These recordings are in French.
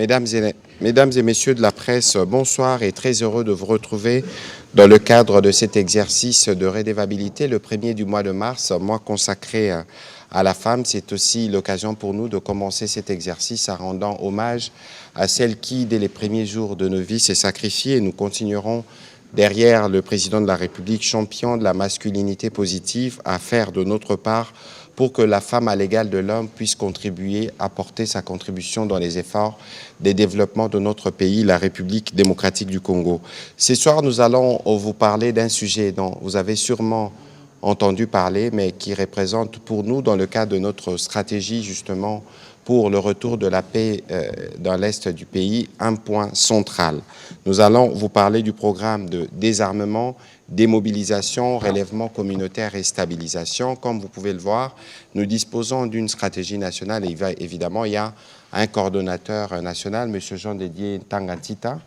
Mesdames et messieurs de la presse, bonsoir et très heureux de vous retrouver dans le cadre de cet exercice de redevabilité, le premier du mois de mars, mois consacré à la femme. C'est aussi l'occasion pour nous de commencer cet exercice en rendant hommage à celle qui, dès les premiers jours de nos vies, s'est sacrifiée, et nous continuerons derrière le président de la République, champion de la masculinité positive, à faire de notre part pour que la femme à l'égal de l'homme puisse contribuer, apporter sa contribution dans les efforts des développements de notre pays, la République démocratique du Congo. Ce soir, nous allons vous parler d'un sujet dont vous avez sûrement entendu parler, mais qui représente pour nous, dans le cadre de notre stratégie justement pour le retour de la paix dans l'Est du pays, un point central. Nous allons vous parler du programme de désarmement, démobilisation, relèvement communautaire et stabilisation. Comme vous pouvez le voir, nous disposons d'une stratégie nationale et évidemment, il y a un coordonnateur national, M. Jean-Dédier Tangantita.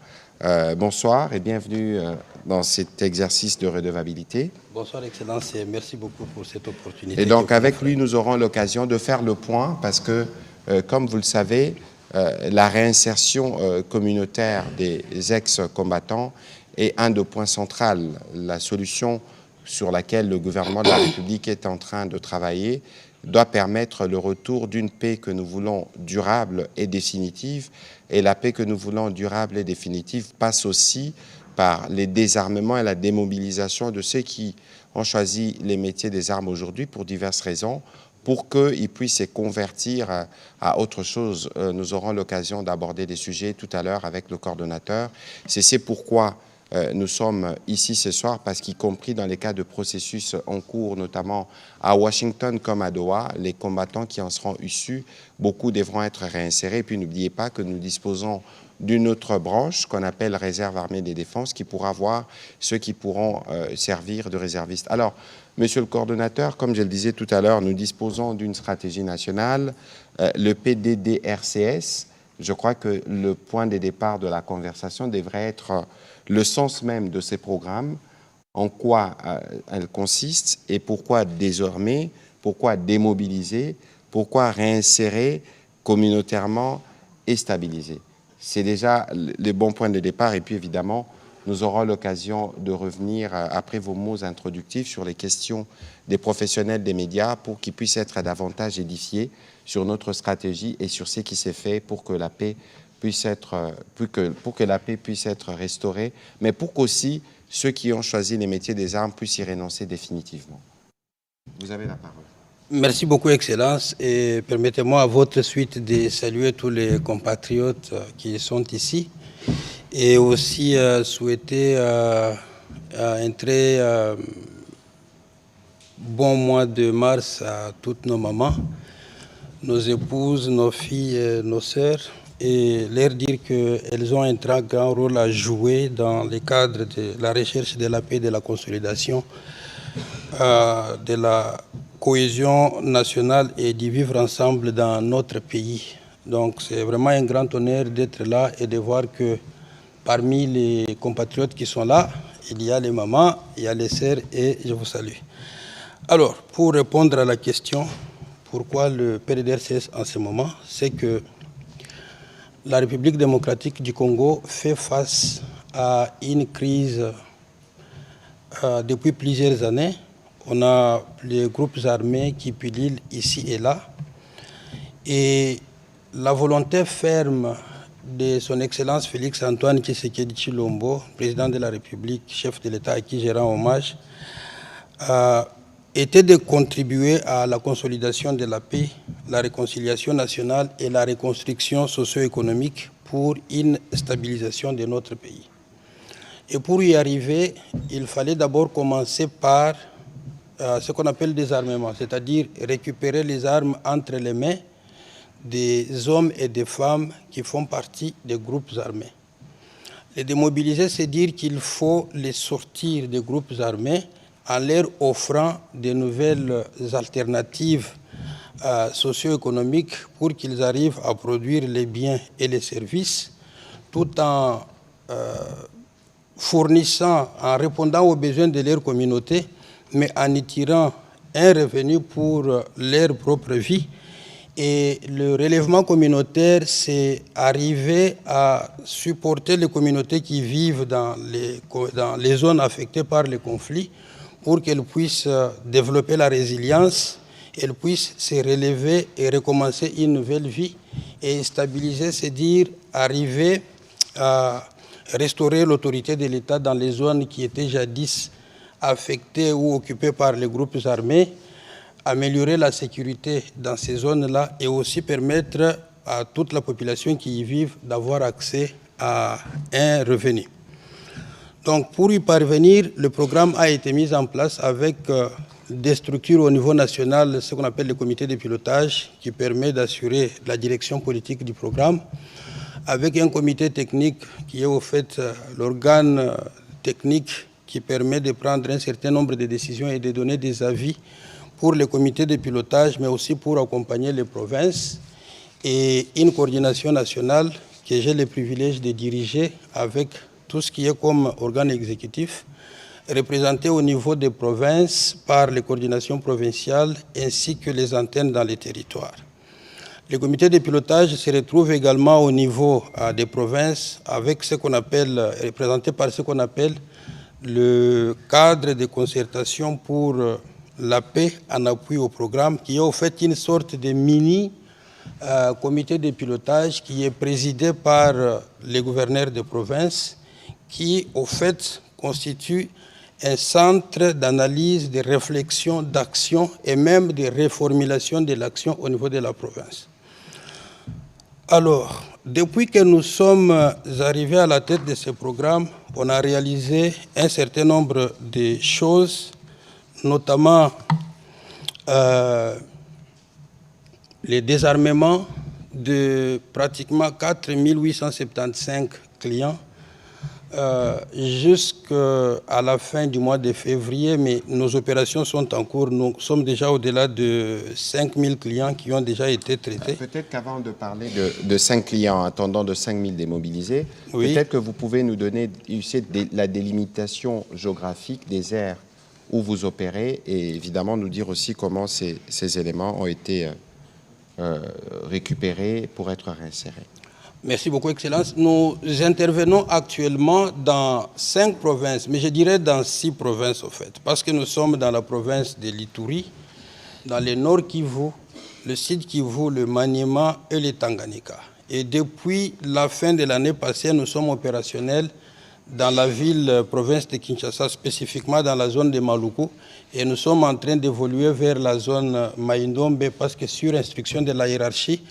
Bonsoir et bienvenue dans cet exercice de redevabilité. Bonsoir Excellence et merci beaucoup pour cette opportunité. Et donc avec lui, nous aurons l'occasion de faire le point parce que, comme vous le savez, la réinsertion communautaire des ex-combattants est un des points centraux. La solution sur laquelle le gouvernement de la République est en train de travailler doit permettre le retour d'une paix que nous voulons durable et définitive. Et la paix que nous voulons durable et définitive passe aussi par les désarmements et la démobilisation de ceux qui ont choisi les métiers des armes aujourd'hui pour diverses raisons, pour qu'ils puissent se convertir à autre chose. Nous aurons l'occasion d'aborder des sujets tout à l'heure avec le coordonnateur. C'est pourquoi nous sommes ici ce soir, parce qu'y compris dans les cas de processus en cours, notamment à Washington comme à Doha, les combattants qui en seront issus, beaucoup devront être réinsérés. Et puis n'oubliez pas que nous disposons d'une autre branche qu'on appelle réserve armée des défenses, qui pourra voir ceux qui pourront servir de réservistes. Alors, monsieur le coordonnateur, comme je le disais tout à l'heure, nous disposons d'une stratégie nationale, le PDDRCS. Je crois que le point de départ de la conversation devrait être le sens même de ces programmes, en quoi elles consistent et pourquoi désormais, pourquoi démobiliser, pourquoi réinsérer communautairement et stabiliser. C'est déjà les bons points de départ et puis évidemment, nous aurons l'occasion de revenir après vos mots introductifs sur les questions des professionnels des médias pour qu'ils puissent être davantage édifiés sur notre stratégie et sur ce qui s'est fait pour que la paix puisse être, pour que la paix puisse être restaurée, mais pour qu'aussi ceux qui ont choisi les métiers des armes puissent y renoncer définitivement. Vous avez la parole. Merci beaucoup Excellence et permettez-moi à votre suite de saluer tous les compatriotes qui sont ici et aussi souhaiter un très bon mois de mars à toutes nos mamans, nos épouses, nos filles, nos sœurs, et leur dire qu'elles ont un très grand rôle à jouer dans le cadre de la recherche de la paix, de la consolidation, de la cohésion nationale et d'y vivre ensemble dans notre pays. Donc c'est vraiment un grand honneur d'être là et de voir que parmi les compatriotes qui sont là, il y a les mamans, il y a les sœurs et je vous salue. Alors, pour répondre à la question, pourquoi le PDDRCS en ce moment, c'est que la République démocratique du Congo fait face à une crise depuis plusieurs années. On a les groupes armés qui pullulent ici et là. Et la volonté ferme de son Excellence Félix Antoine Tshisekedi Tshilombo, président de la République, chef de l'État à qui je rends hommage, était de contribuer à la consolidation de la paix, la réconciliation nationale et la reconstruction socio-économique pour une stabilisation de notre pays. Et pour y arriver, il fallait d'abord commencer par ce qu'on appelle le désarmement, c'est-à-dire récupérer les armes entre les mains des hommes et des femmes qui font partie des groupes armés. Les démobiliser, c'est dire qu'il faut les sortir des groupes armés en leur offrant de nouvelles alternatives socio-économiques pour qu'ils arrivent à produire les biens et les services tout en fournissant, en répondant aux besoins de leur communauté, mais en y tirant un revenu pour leur propre vie Et le relèvement communautaire, c'est arriver à supporter les communautés qui vivent dans les zones affectées par les conflits pour qu'elles puissent développer la résilience, elles puissent se relever et recommencer une nouvelle vie. Et stabiliser, c'est dire arriver à restaurer l'autorité de l'État dans les zones qui étaient jadis affectées ou occupées par les groupes armés, améliorer la sécurité dans ces zones-là et aussi permettre à toute la population qui y vit d'avoir accès à un revenu. Donc pour y parvenir, le programme a été mis en place avec des structures au niveau national, ce qu'on appelle le comité de pilotage, qui permet d'assurer la direction politique du programme, avec un comité technique qui est au fait l'organe technique qui permet de prendre un certain nombre de décisions et de donner des avis pour le comité de pilotage, mais aussi pour accompagner les provinces, et une coordination nationale que j'ai le privilège de diriger avec tout ce qui est comme organe exécutif, représenté au niveau des provinces par les coordinations provinciales ainsi que les antennes dans les territoires. Le comité de pilotage se retrouve également au niveau des provinces avec ce qu'on appelle, représenté par ce qu'on appelle le cadre de concertation pour la paix en appui au programme, qui est au fait une sorte de mini-comité de pilotage qui est présidé par les gouverneurs de province, qui au fait constitue un centre d'analyse, de réflexion, d'action et même de reformulation de l'action au niveau de la province. Alors, depuis que nous sommes arrivés à la tête de ce programme, on a réalisé un certain nombre de choses, notamment le désarmement de pratiquement 4 875 clients jusqu'à la fin du mois de février, mais nos opérations sont en cours. Nous sommes déjà au-delà de 5 000 clients qui ont déjà été traités. Peut-être qu'avant de parler de 5 clients attendant de 5 000 démobilisés, oui, peut-être que vous pouvez nous donner la délimitation géographique des aires où vous opérez et évidemment nous dire aussi comment ces éléments ont été récupérés pour être réinsérés. Merci beaucoup, Excellence. Nous intervenons actuellement dans 5 provinces, mais je dirais dans 6 provinces, au fait, parce que nous sommes dans la province de l'Ituri, dans le Nord Kivu, le Sud Kivu, le Maniema et le Tanganyika. Et depuis la fin de l'année passée, nous sommes opérationnels dans la province de Kinshasa, spécifiquement dans la zone de Maluku, et nous sommes en train d'évoluer vers la zone Maïndombe, parce que sur instruction de la hiérarchie,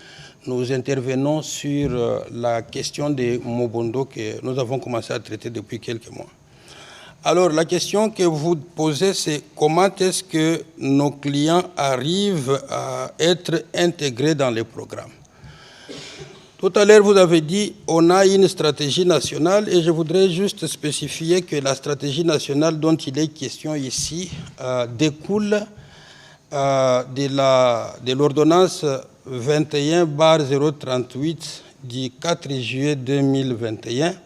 nous intervenons sur la question de Mobondo que nous avons commencé à traiter depuis quelques mois. Alors, la question que vous posez, c'est comment est-ce que nos clients arrivent à être intégrés dans les programmes. Tout à l'heure, vous avez dit on a une stratégie nationale et je voudrais juste spécifier que la stratégie nationale dont il est question ici découle de l'ordonnance 21/038 du 4 juillet 2021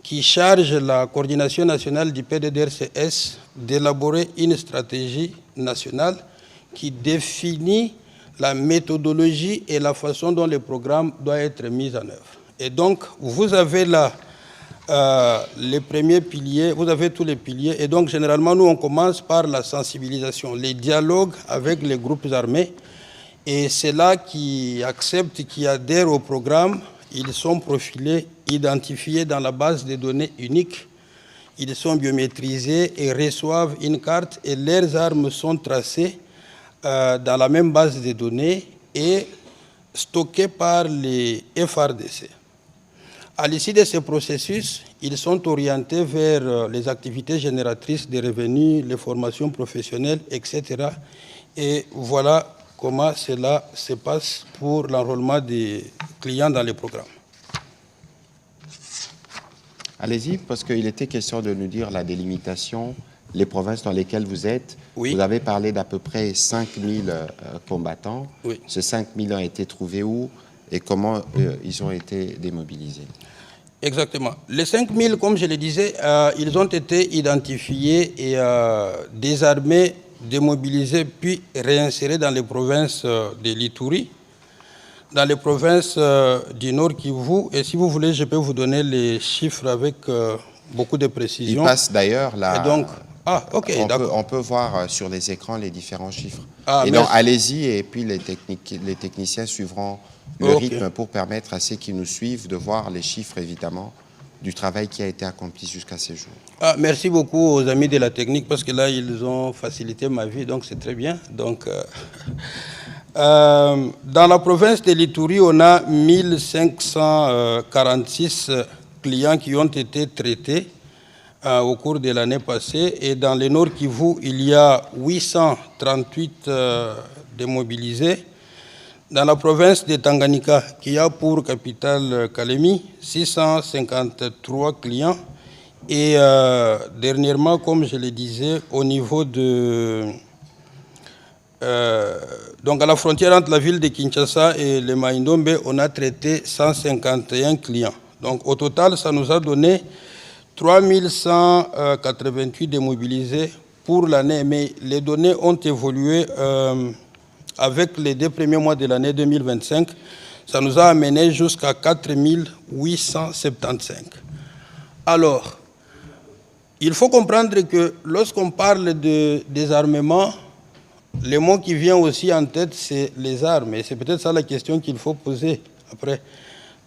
qui charge la coordination nationale du PDDRCS d'élaborer une stratégie nationale qui définit la méthodologie et la façon dont le programme doit être mis en œuvre. Et donc, vous avez là les premiers piliers, vous avez tous les piliers, et donc généralement, nous, on commence par la sensibilisation, les dialogues avec les groupes armés. Et ceux-là qui acceptent, qui adhèrent au programme, ils sont profilés, identifiés dans la base de données unique. Ils sont biométrisés et reçoivent une carte et leurs armes sont tracées dans la même base de données et stockées par les FRDC. À l'issue de ce processus, ils sont orientés vers les activités génératrices de revenus, les formations professionnelles, etc. Et voilà comment cela se passe pour l'enrôlement des clients dans les programmes. Allez-y, parce qu'il était question de nous dire la délimitation, les provinces dans lesquelles vous êtes. Oui. Vous avez parlé d'à peu près 5 000 combattants. Oui. Ces 5 000 ont été trouvés où et comment ils ont été démobilisés? Exactement. Les 5 000, comme je le disais, ils ont été identifiés et désarmés, démobilisés, puis réinsérés dans les provinces de l'Ituri, dans les provinces du Nord Kivu, et si vous voulez, je peux vous donner les chiffres avec beaucoup de précision. Il passe d'ailleurs là. Et donc, on peut voir sur les écrans les différents chiffres. Ah, et donc, allez-y, et puis les techniciens suivront le rythme pour permettre à ceux qui nous suivent de voir les chiffres, évidemment, du travail qui a été accompli jusqu'à ces jours. Ah, merci beaucoup aux amis de la technique, parce que là, ils ont facilité ma vie, donc c'est très bien. Donc, dans la province de l'Ituri, on a 1546 clients qui ont été traités au cours de l'année passée. Et dans le Nord Kivu, il y a 838 démobilisés. Dans la province de Tanganyika, qui a pour capitale Kalemi, 653 clients. Et dernièrement, comme je le disais, au niveau de... donc à la frontière entre la ville de Kinshasa et le Maïndombe, on a traité 151 clients. Donc au total, ça nous a donné 3188 démobilisés pour l'année. Mais les données ont évolué avec les 2 premiers mois de l'année 2025. Ça nous a amené jusqu'à 4875. Alors, il faut comprendre que lorsqu'on parle de désarmement, le mot qui vient aussi en tête, c'est les armes. Et c'est peut-être ça la question qu'il faut poser après.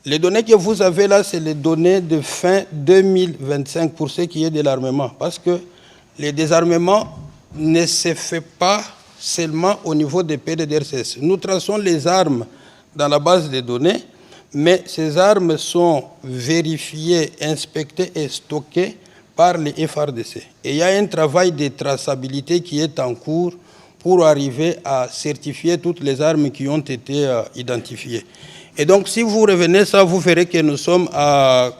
Les données que vous avez là, c'est les données de fin 2025 pour ce qui est de l'armement. Parce que le désarmement ne se fait pas seulement au niveau des PDDRCS. Nous traçons les armes dans la base de données, mais ces armes sont vérifiées, inspectées et stockées par les FRDC. Et il y a un travail de traçabilité qui est en cours pour arriver à certifier toutes les armes qui ont été identifiées. Et donc, si vous revenez ça, vous verrez que nous sommes à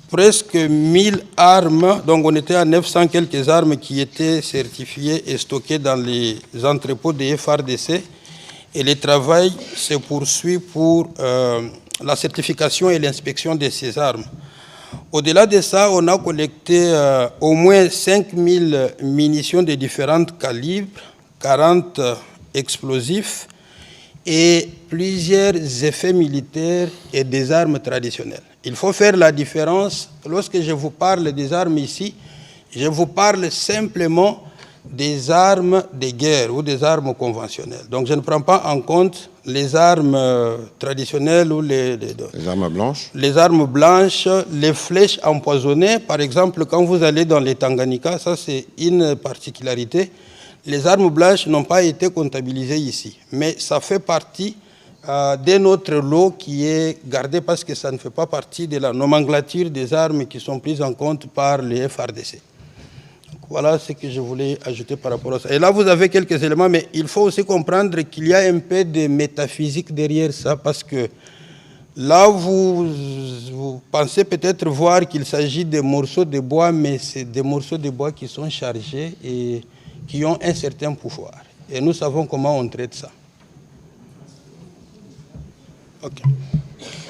presque 1000 armes. Donc, on était à 900 quelques armes qui étaient certifiées et stockées dans les entrepôts des FRDC. Et le travail se poursuit pour la certification et l'inspection de ces armes. Au-delà de ça, on a collecté au moins 5000 munitions de différents calibres, 40 explosifs et plusieurs effets militaires et des armes traditionnelles. Il faut faire la différence. Lorsque je vous parle des armes ici, je vous parle simplement des armes de guerre ou des armes conventionnelles. Donc je ne prends pas en compte les armes traditionnelles ou les armes blanches. Les armes blanches, les flèches empoisonnées. Par exemple, quand vous allez dans les Tanganyika, ça c'est une particularité. Les armes blanches n'ont pas été comptabilisées ici. Mais ça fait partie de notre lot qui est gardé parce que ça ne fait pas partie de la nomenclature des armes qui sont prises en compte par les FRDC. Voilà ce que je voulais ajouter par rapport à ça. Et là, vous avez quelques éléments, mais il faut aussi comprendre qu'il y a un peu de métaphysique derrière ça, parce que là, vous pensez peut-être voir qu'il s'agit de morceaux de bois, mais c'est des morceaux de bois qui sont chargés et qui ont un certain pouvoir. Et nous savons comment on traite ça. OK.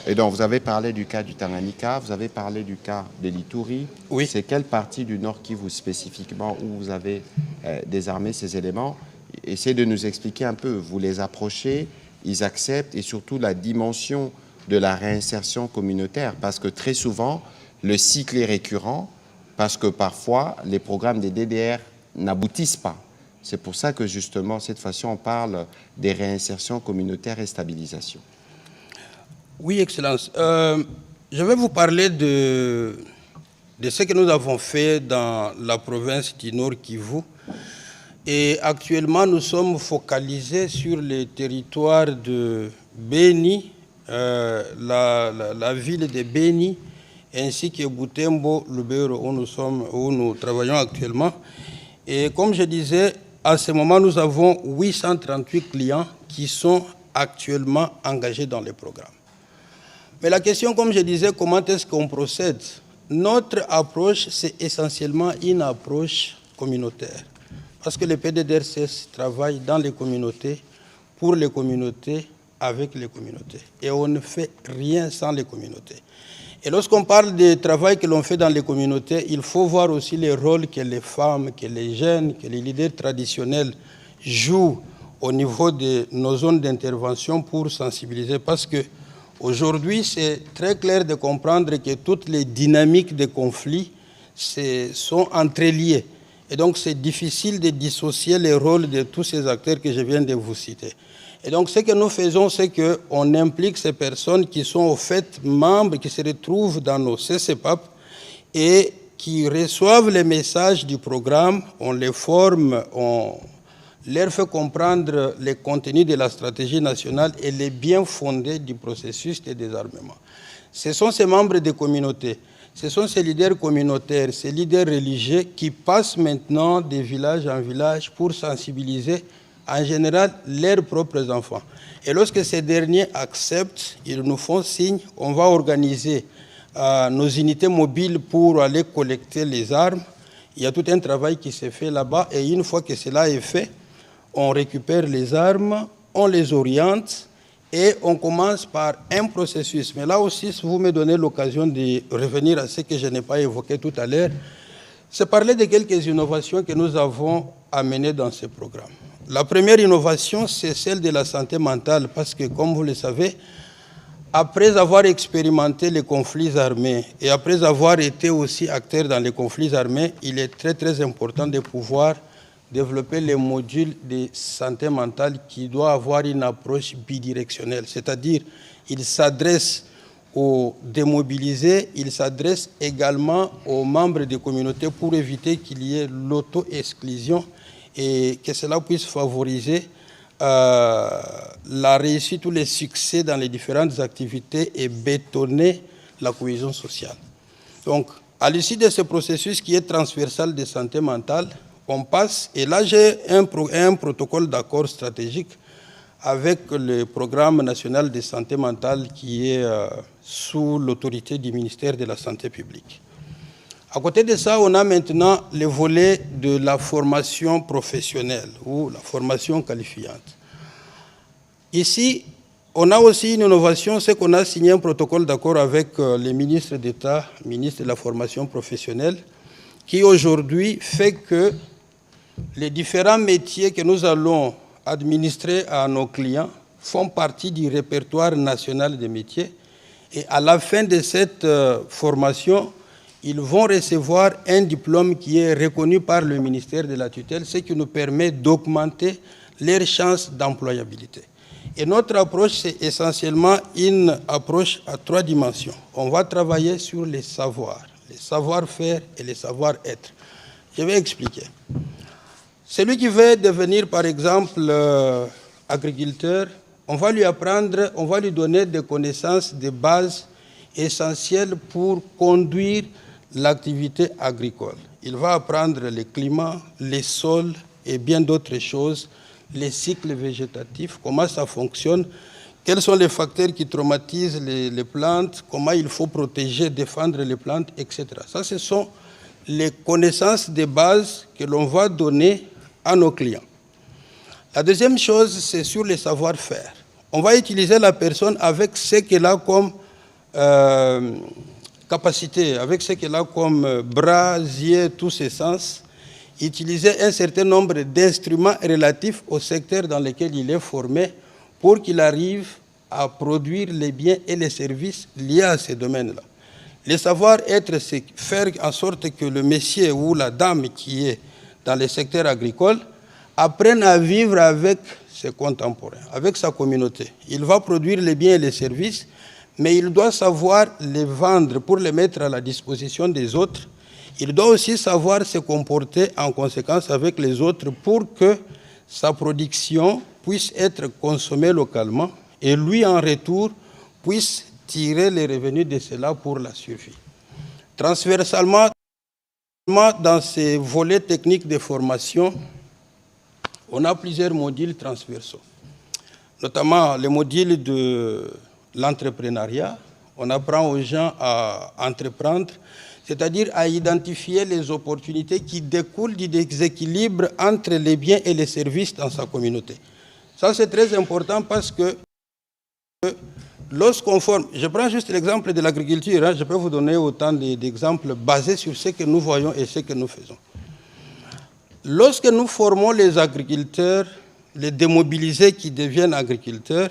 Et donc, vous avez parlé du cas du Tanganyika, vous avez parlé du cas de l'Ituri. Oui. C'est quelle partie du Nord Kivu spécifiquement où vous avez désarmé ces éléments? Essayez de nous expliquer un peu. Vous les approchez, ils acceptent, et surtout la dimension de la réinsertion communautaire, parce que très souvent, le cycle est récurrent, parce que parfois, les programmes des DDR n'aboutissent pas. C'est pour ça que justement, cette fois-ci, on parle des réinsertions communautaires et stabilisation. Oui, Excellence. Je vais vous parler de ce que nous avons fait dans la province du Nord Kivu. Et actuellement, nous sommes focalisés sur les territoires de Beni, la ville de Beni, ainsi que Butembo, Lubero, où nous travaillons actuellement. Et comme je disais, à ce moment, nous avons 838 clients qui sont actuellement engagés dans les programmes. Mais la question, comme je disais, comment est-ce qu'on procède? Notre approche, c'est essentiellement une approche communautaire. Parce que le PDDRCS travaille dans les communautés, pour les communautés, avec les communautés. Et on ne fait rien sans les communautés. Et lorsqu'on parle du travail que l'on fait dans les communautés, il faut voir aussi les rôles que les femmes, que les jeunes, que les leaders traditionnels jouent au niveau de nos zones d'intervention pour sensibiliser, parce que aujourd'hui, c'est très clair de comprendre que toutes les dynamiques de conflits sont entreliées. Et donc, c'est difficile de dissocier les rôles de tous ces acteurs que je viens de vous citer. Et donc, ce que nous faisons, c'est qu'on implique ces personnes qui sont au fait membres, qui se retrouvent dans nos CCPAP et qui reçoivent les messages du programme, on les forme, on leur fait comprendre les contenus de la stratégie nationale et les biens fondés du processus de désarmement. Ce sont ces membres des communautés, ce sont ces leaders communautaires, ces leaders religieux qui passent maintenant de village en village pour sensibiliser en général leurs propres enfants. Et lorsque ces derniers acceptent, ils nous font signe, on va organiser nos unités mobiles pour aller collecter les armes. Il y a tout un travail qui se fait là-bas et une fois que cela est fait, on récupère les armes, on les oriente et on commence par un processus. Mais là aussi, si vous me donnez l'occasion de revenir à ce que je n'ai pas évoqué tout à l'heure, c'est parler de quelques innovations que nous avons amenées dans ce programme. La première innovation, c'est celle de la santé mentale, parce que, comme vous le savez, après avoir expérimenté les conflits armés et après avoir été aussi acteur dans les conflits armés, il est très très important de pouvoir développer les modules de santé mentale qui doivent avoir une approche bidirectionnelle, c'est-à-dire il s'adresse aux démobilisés, il s'adresse également aux membres des communautés pour éviter qu'il y ait l'auto-exclusion et que cela puisse favoriser la réussite ou les succès dans les différentes activités et bétonner la cohésion sociale. Donc, à l'issue de ce processus qui est transversal de santé mentale, on passe, et là j'ai un protocole d'accord stratégique avec le programme national de santé mentale qui est sous l'autorité du ministère de la Santé publique. À côté de ça, on a maintenant le volet de la formation professionnelle ou la formation qualifiante. Ici, on a aussi une innovation, c'est qu'on a signé un protocole d'accord avec les ministres d'État, ministre de la formation professionnelle, qui aujourd'hui fait que les différents métiers que nous allons administrer à nos clients font partie du répertoire national des métiers. Et à la fin de cette formation, ils vont recevoir un diplôme qui est reconnu par le ministère de la tutelle, ce qui nous permet d'augmenter leurs chances d'employabilité. Et notre approche, c'est essentiellement une approche à 3 dimensions. On va travailler sur les savoirs, les savoir-faire et les savoir-être. Je vais expliquer. Celui qui veut devenir, par exemple, agriculteur, on va lui apprendre, on va lui donner des connaissances de base essentielles pour conduire l'activité agricole. Il va apprendre le climat, les sols et bien d'autres choses, les cycles végétatifs, comment ça fonctionne, quels sont les facteurs qui traumatisent les plantes, comment il faut protéger, défendre les plantes, etc. Ça, ce sont les connaissances de base que l'on va donner à nos clients. La deuxième chose, c'est sur les savoir-faire. On va utiliser la personne avec ce qu'elle a comme capacité, avec ce qu'elle a comme bras, yeux, tous ses sens, utiliser un certain nombre d'instruments relatifs au secteur dans lequel il est formé pour qu'il arrive à produire les biens et les services liés à ces domaines-là. Le savoir-être, c'est faire en sorte que le monsieur ou la dame qui est dans le secteur agricole apprenne à vivre avec ses contemporains, avec sa communauté. Il va produire les biens et les services, mais il doit savoir les vendre pour les mettre à la disposition des autres. Il doit aussi savoir se comporter en conséquence avec les autres pour que sa production puisse être consommée localement et lui, en retour, puisse tirer les revenus de cela pour la survie. Transversalement, dans ces volets techniques de formation, on a plusieurs modules transversaux, notamment le module de l'entrepreneuriat. On apprend aux gens à entreprendre, c'est-à-dire à identifier les opportunités qui découlent du déséquilibre entre les biens et les services dans sa communauté. Ça, c'est très important parce que lorsqu'on forme, je prends juste l'exemple de l'agriculture, je peux vous donner autant d'exemples basés sur ce que nous voyons et ce que nous faisons. Lorsque nous formons les agriculteurs, les démobilisés qui deviennent agriculteurs,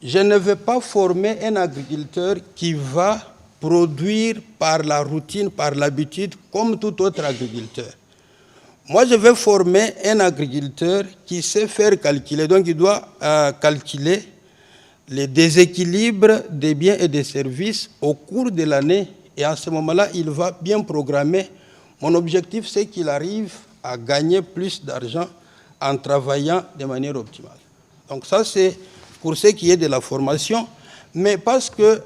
je ne vais pas former un agriculteur qui va produire par la routine, par l'habitude, comme tout autre agriculteur. Moi, je vais former un agriculteur qui sait faire calculer. Donc, il doit calculer les déséquilibres des biens et des services au cours de l'année. Et à ce moment-là, il va bien programmer. Mon objectif, c'est qu'il arrive à gagner plus d'argent en travaillant de manière optimale. Donc ça, c'est pour ce qui est de la formation. Mais parce que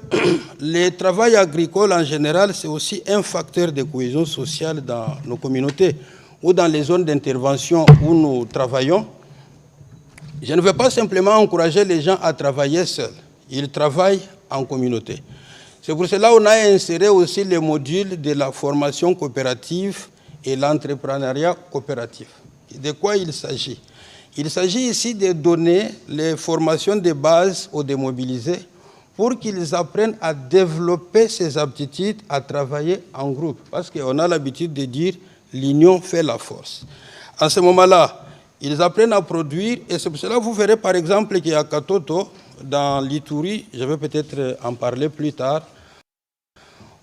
le travail agricole, en général, c'est aussi un facteur de cohésion sociale dans nos communautés ou dans les zones d'intervention où nous travaillons. Je ne veux pas simplement encourager les gens à travailler seuls. Ils travaillent en communauté. C'est pour cela qu'on a inséré aussi les modules de la formation coopérative et l'entrepreneuriat coopératif. De quoi il s'agit? Il s'agit ici de donner les formations de base aux démobilisés pour qu'ils apprennent à développer ces aptitudes à travailler en groupe. Parce qu'on a l'habitude de dire « l'union fait la force ». À ce moment-là, ils apprennent à produire, et c'est pour cela que vous verrez par exemple qu'il y a Katoto, dans l'Ituri, je vais peut-être en parler plus tard,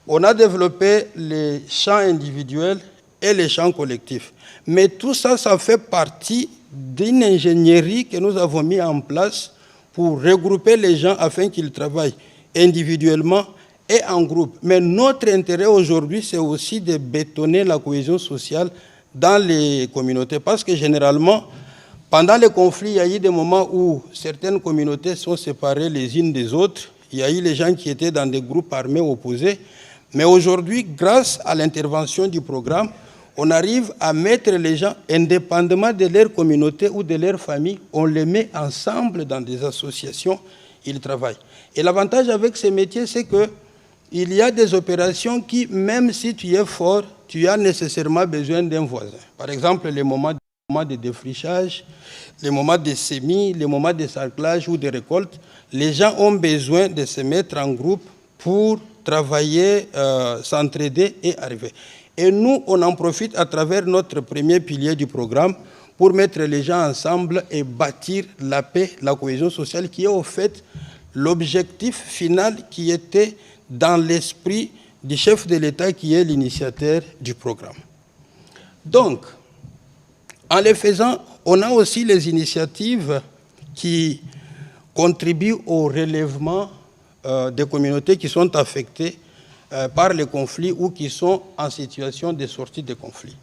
on a développé les champs individuels et les champs collectifs. Mais tout ça, ça fait partie d'une ingénierie que nous avons mis en place pour regrouper les gens afin qu'ils travaillent individuellement et en groupe. Mais notre intérêt aujourd'hui, c'est aussi de bétonner la cohésion sociale dans les communautés. Parce que généralement, pendant les conflits, il y a eu des moments où certaines communautés sont séparées les unes des autres. Il y a eu les gens qui étaient dans des groupes armés opposés. Mais aujourd'hui, grâce à l'intervention du programme, on arrive à mettre les gens, indépendamment de leur communauté ou de leur famille, on les met ensemble dans des associations, ils travaillent. Et l'avantage avec ces métiers, c'est qu'il y a des opérations qui, même si tu es fort, tu as nécessairement besoin d'un voisin. Par exemple, les moments de défrichage, les moments de semis, les moments de sarclage ou de récolte, les gens ont besoin de se mettre en groupe pour travailler, s'entraider et arriver. Et nous, on en profite à travers notre premier pilier du programme pour mettre les gens ensemble et bâtir la paix, la cohésion sociale, qui est au fait l'objectif final qui était dans l'esprit du chef de l'État qui est l'initiateur du programme. Donc, en le faisant, on a aussi les initiatives qui contribuent au relèvement des communautés qui sont affectées par les conflits ou qui sont en situation de sortie de conflit.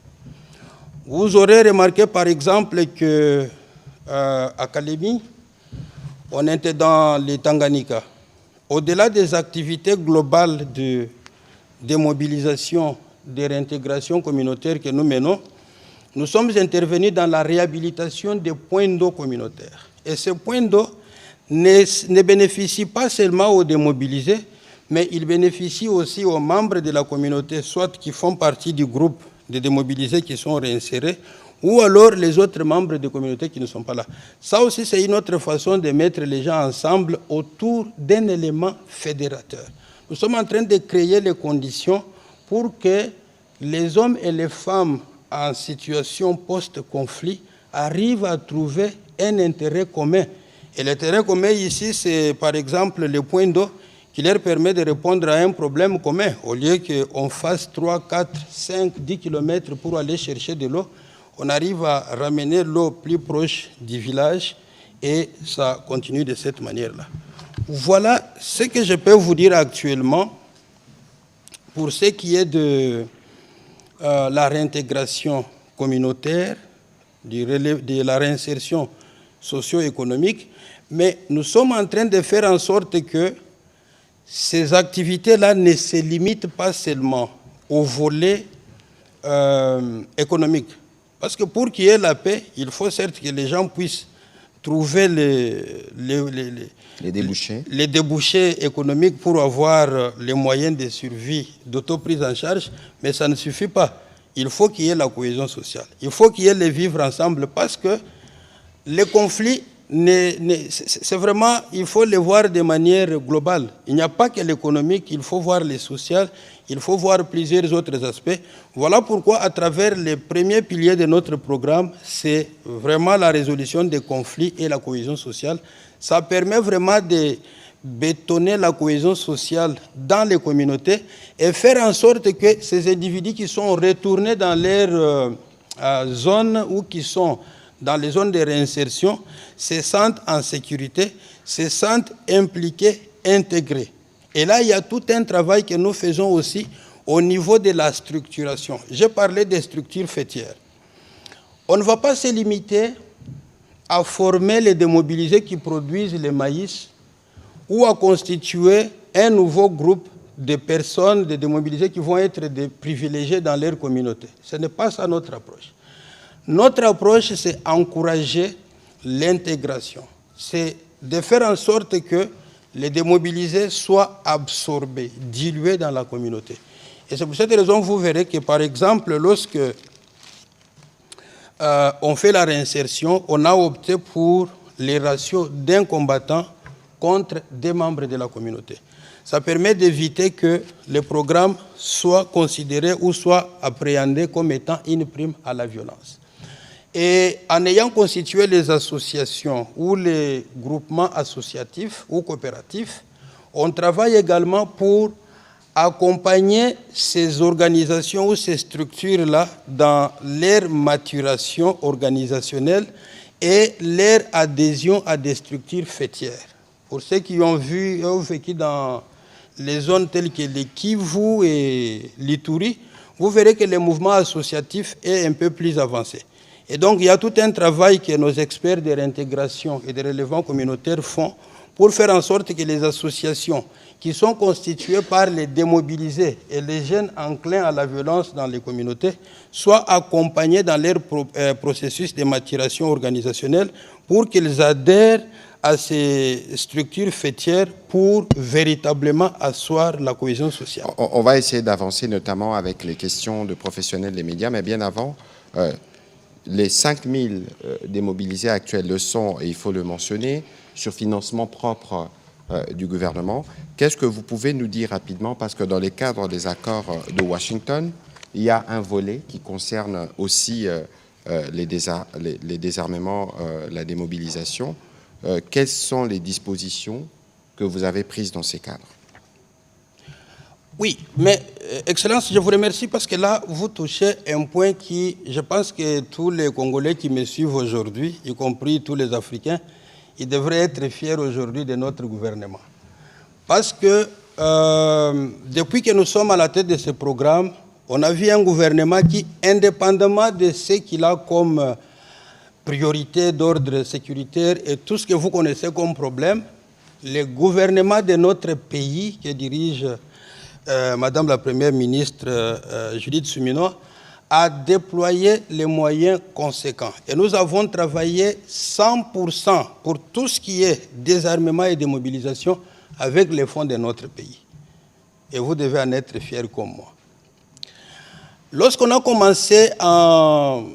Vous aurez remarqué par exemple qu'à Kalemi, on était dans les Tanganyika. Au-delà des activités globales de démobilisation, de réintégration communautaire que nous menons, nous sommes intervenus dans la réhabilitation des points d'eau communautaires. Et ces points d'eau ne bénéficient pas seulement aux démobilisés, mais ils bénéficient aussi aux membres de la communauté, soit qui font partie du groupe de démobilisés qui sont réinsérés, ou alors les autres membres de communautés qui ne sont pas là. Ça aussi, c'est une autre façon de mettre les gens ensemble autour d'un élément fédérateur. Nous sommes en train de créer les conditions pour que les hommes et les femmes en situation post-conflit arrivent à trouver un intérêt commun. Et l'intérêt commun ici, c'est par exemple le point d'eau qui leur permet de répondre à un problème commun. Au lieu qu'on fasse 3, 4, 5, 10 km pour aller chercher de l'eau, on arrive à ramener l'eau plus proche du village et ça continue de cette manière-là. Voilà ce que je peux vous dire actuellement pour ce qui est de la réintégration communautaire, de la réinsertion socio-économique, mais nous sommes en train de faire en sorte que ces activités-là ne se limitent pas seulement au volet économique. Parce que pour qu'il y ait la paix, il faut certes que les gens puissent trouver les débouchés économiques pour avoir les moyens de survie, d'autoprise en charge, mais ça ne suffit pas. Il faut qu'il y ait la cohésion sociale. Il faut qu'il y ait le vivre ensemble parce que les conflits c'est vraiment, il faut les voir de manière globale. Il n'y a pas que l'économique, il faut voir les social, il faut voir plusieurs autres aspects. Voilà pourquoi, à travers les premiers piliers de notre programme, c'est vraiment la résolution des conflits et la cohésion sociale. Ça permet vraiment de bétonner la cohésion sociale dans les communautés et faire en sorte que ces individus qui sont retournés dans leur zone ou qui sont dans les zones de réinsertion se sentent en sécurité, se sentent impliqués, intégrés. Et là, il y a tout un travail que nous faisons aussi au niveau de la structuration. J'ai parlé des structures fêtières. On ne va pas se limiter à former les démobilisés qui produisent le maïs ou à constituer un nouveau groupe de personnes, de démobilisés qui vont être des privilégiés dans leur communauté. Ce n'est pas ça notre approche. Notre approche, c'est encourager l'intégration. C'est de faire en sorte que les démobilisés soient absorbés, dilués dans la communauté. Et c'est pour cette raison que vous verrez que, par exemple, lorsque on fait la réinsertion, on a opté pour les ratios d'un combattant contre des membres de la communauté. Ça permet d'éviter que le programme soit considéré ou soit appréhendé comme étant une prime à la violence. Et en ayant constitué les associations ou les groupements associatifs ou coopératifs, on travaille également pour accompagner ces organisations ou ces structures-là dans leur maturation organisationnelle et leur adhésion à des structures fêtières. Pour ceux qui ont vécu dans les zones telles que les Kivu et l'Ituri, vous verrez que le mouvement associatif est un peu plus avancé. Et donc, il y a tout un travail que nos experts de réintégration et de relèvement communautaire font pour faire en sorte que les associations qui sont constituées par les démobilisés et les jeunes enclins à la violence dans les communautés soient accompagnées dans leur processus de maturation organisationnelle pour qu'ils adhèrent à ces structures fêtières pour véritablement asseoir la cohésion sociale. On va essayer d'avancer notamment avec les questions de professionnels des médias, mais bien avant, les 5000 démobilisés actuels le sont, et il faut le mentionner, sur financement propre du gouvernement. Qu'est-ce que vous pouvez nous dire rapidement, parce que dans les cadres des accords de Washington, il y a un volet qui concerne aussi les désarmements, la démobilisation. Quelles sont les dispositions que vous avez prises dans ces cadres? Oui, mais Excellence, je vous remercie parce que là, vous touchez un point qui, je pense que tous les Congolais qui me suivent aujourd'hui, y compris tous les Africains, ils devraient être fiers aujourd'hui de notre gouvernement. Parce que depuis que nous sommes à la tête de ce programme, on a vu un gouvernement qui, indépendamment de ce qu'il a comme priorité d'ordre sécuritaire et tout ce que vous connaissez comme problème, le gouvernement de notre pays que dirige Madame la Première ministre Judith Suminwa a déployé les moyens conséquents. Et nous avons travaillé 100% pour tout ce qui est désarmement et démobilisation avec les fonds de notre pays. Et vous devez en être fiers comme moi. Lorsqu'on a commencé en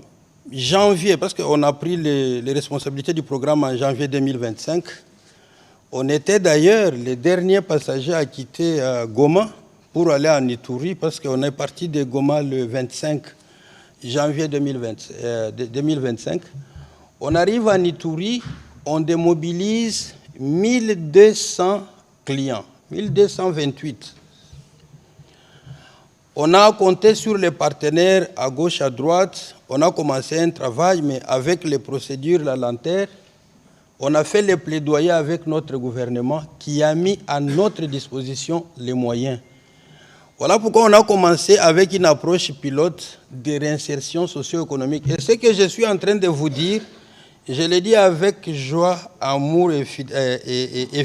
janvier, parce qu'on a pris les responsabilités du programme en janvier 2025, on était d'ailleurs les derniers passagers à quitter Goma pour aller en Ituri, parce qu'on est parti de Goma le 25 janvier 2025. On arrive en Ituri, on démobilise 1200 clients, 1228. On a compté sur les partenaires à gauche, à droite. On a commencé un travail, mais avec les procédures, la lenteur, on a fait les plaidoyers avec notre gouvernement qui a mis à notre disposition les moyens. Voilà pourquoi on a commencé avec une approche pilote de réinsertion socio-économique. Et ce que je suis en train de vous dire, je le dis avec joie, amour et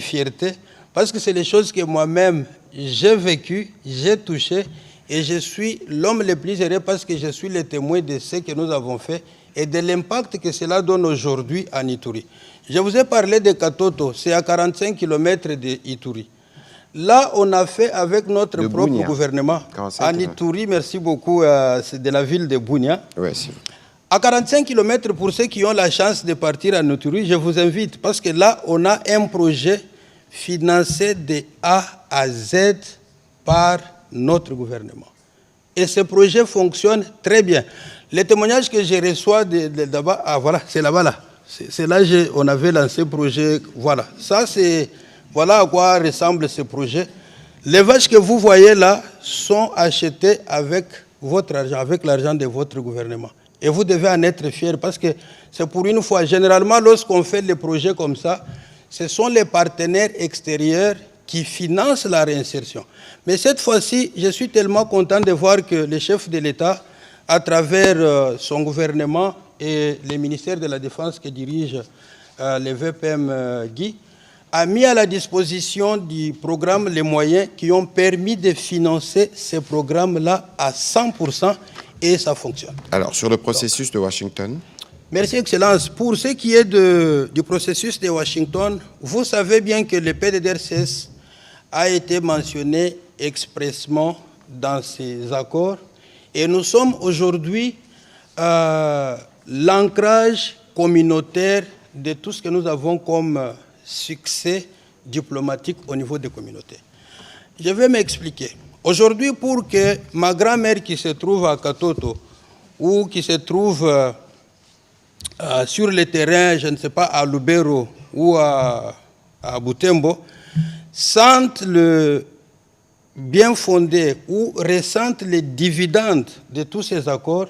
fierté, parce que c'est les choses que moi-même j'ai vécues, j'ai touchées, et je suis l'homme le plus heureux parce que je suis le témoin de ce que nous avons fait et de l'impact que cela donne aujourd'hui en Ituri. Je vous ai parlé de Katoto, c'est à 45 km de Ituri. Là, on a fait avec notre propre gouvernement, en Ituri, merci beaucoup, c'est de la ville de Bunia. Oui, À 45 km, pour ceux qui ont la chance de partir à Noturi, je vous invite, parce que là, on a un projet financé de A à Z par notre gouvernement. Et ce projet fonctionne très bien. Les témoignages que je reçois là-bas, ah voilà, c'est là-bas là. C'est là qu'on avait lancé le projet. Voilà, ça c'est, voilà à quoi ressemble ce projet. Les vaches que vous voyez là sont achetées avec votre argent, avec l'argent de votre gouvernement. Et vous devez en être fiers parce que c'est pour une fois. Généralement, lorsqu'on fait des projets comme ça, ce sont les partenaires extérieurs qui financent la réinsertion. Mais cette fois-ci, je suis tellement content de voir que le chef de l'État, à travers son gouvernement et le ministère de la Défense que dirige le VPM Guy, a mis à la disposition du programme les moyens qui ont permis de financer ces programmes-là à 100% et ça fonctionne. Alors, sur le processus de Washington? Merci, Excellence. Pour ce qui est du processus de Washington, vous savez bien que le PDDRCS a été mentionné expressément dans ces accords et nous sommes aujourd'hui l'ancrage communautaire de tout ce que nous avons comme succès diplomatique au niveau des communautés. Je vais m'expliquer. Aujourd'hui, pour que ma grand-mère qui se trouve à Katoto ou qui se trouve sur le terrain, je ne sais pas, à Lubero ou à Butembo, sente le bien fondé ou ressentent les dividendes de tous ces accords,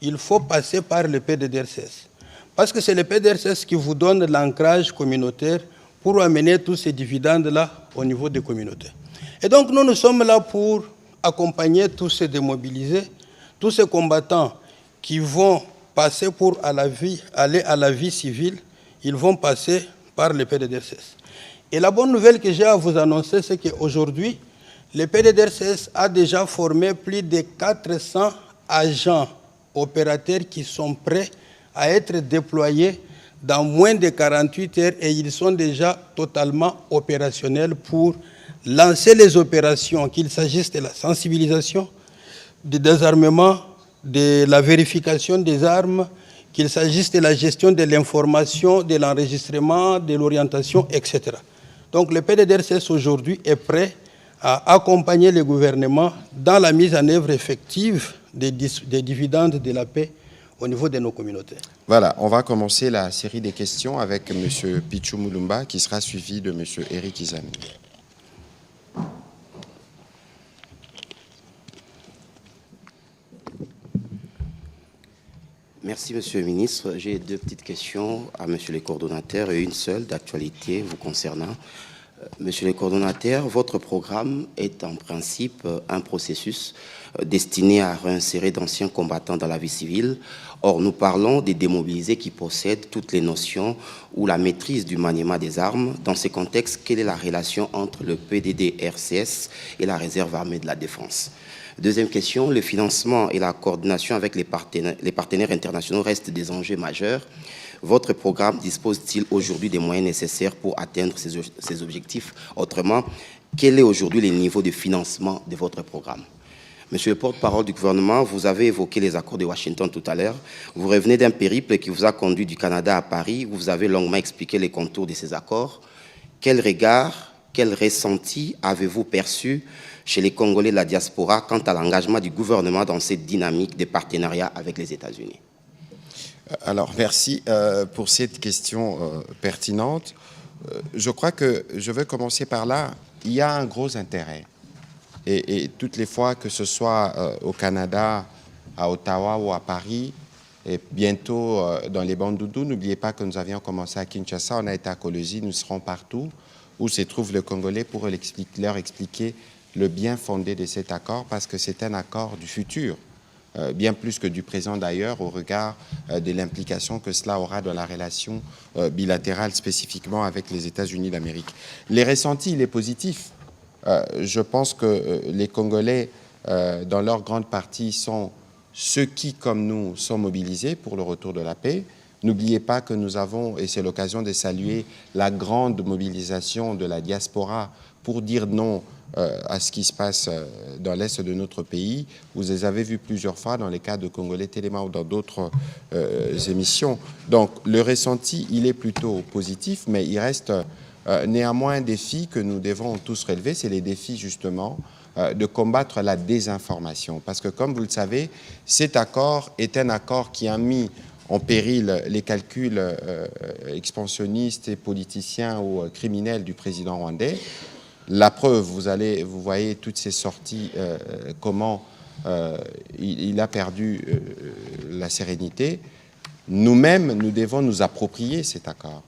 il faut passer par le PDDRCS. Parce que c'est le PDDRCS qui vous donne l'ancrage communautaire pour amener tous ces dividendes-là au niveau des communautés. Et donc nous sommes là pour accompagner tous ces démobilisés, tous ces combattants qui vont passer pour aller à la vie civile, ils vont passer par le PDDRCS. Et la bonne nouvelle que j'ai à vous annoncer, c'est qu'aujourd'hui, le PDDRCS a déjà formé plus de 400 agents opérateurs qui sont prêts à être déployés dans moins de 48 heures et ils sont déjà totalement opérationnels pour lancer les opérations, qu'il s'agisse de la sensibilisation, du désarmement, de la vérification des armes, qu'il s'agisse de la gestion de l'information, de l'enregistrement, de l'orientation, etc. Donc le PDDRCS aujourd'hui est prêt à accompagner le gouvernement dans la mise en œuvre effective des dividendes de la paix au niveau de nos communautés. Voilà, on va commencer la série des questions avec M. Pichou Moulumba qui sera suivi de M. Eric Izani. Merci, Monsieur le ministre. J'ai deux petites questions à Monsieur le coordonnateur et une seule d'actualité vous concernant. Monsieur le coordonnateur, votre programme est en principe un processus destiné à réinsérer d'anciens combattants dans la vie civile. Or, nous parlons des démobilisés qui possèdent toutes les notions ou la maîtrise du maniement des armes. Dans ce contexte, quelle est la relation entre le PDDRCS et la réserve armée de la défense? Deuxième question, le financement et la coordination avec les partenaires internationaux restent des enjeux majeurs. Votre programme dispose-t-il aujourd'hui des moyens nécessaires pour atteindre ces objectifs? Autrement, quel est aujourd'hui le niveau de financement de votre programme? Monsieur le porte-parole du gouvernement, vous avez évoqué les accords de Washington tout à l'heure. Vous revenez d'un périple qui vous a conduit du Canada à Paris, où vous avez longuement expliqué les contours de ces accords. Quel regard, quel ressenti avez-vous perçu chez les Congolais de la diaspora quant à l'engagement du gouvernement dans cette dynamique de partenariat avec les États-Unis? Alors, merci pour cette question pertinente. Je crois que je vais commencer par là. Il y a un gros intérêt. Et toutes les fois, que ce soit au Canada, à Ottawa ou à Paris, et bientôt dans les Bandoudu, n'oubliez pas que nous avions commencé à Kinshasa, on a été à Kolwezi, nous serons partout où se trouvent les Congolais pour leur expliquer le bien fondé de cet accord, parce que c'est un accord du futur, bien plus que du présent d'ailleurs, au regard de l'implication que cela aura dans la relation bilatérale, spécifiquement avec les États-Unis d'Amérique. Les ressentis, il est positif. Je pense que les Congolais, dans leur grande partie, sont ceux qui, comme nous, sont mobilisés pour le retour de la paix. N'oubliez pas que nous avons, et c'est l'occasion de saluer la grande mobilisation de la diaspora pour dire non à ce qui se passe dans l'est de notre pays. Vous les avez vus plusieurs fois dans les cas de Congolais Téléma ou dans d'autres émissions. Donc le ressenti, il est plutôt positif, mais il reste néanmoins un défi que nous devons tous relever, c'est les défis justement de combattre la désinformation. Parce que comme vous le savez, cet accord est un accord qui a mis en péril les calculs expansionnistes et politiciens ou criminels du président rwandais. La preuve, vous voyez toutes ces sorties, comment il a perdu la sérénité. Nous-mêmes, nous devons nous approprier cet accord.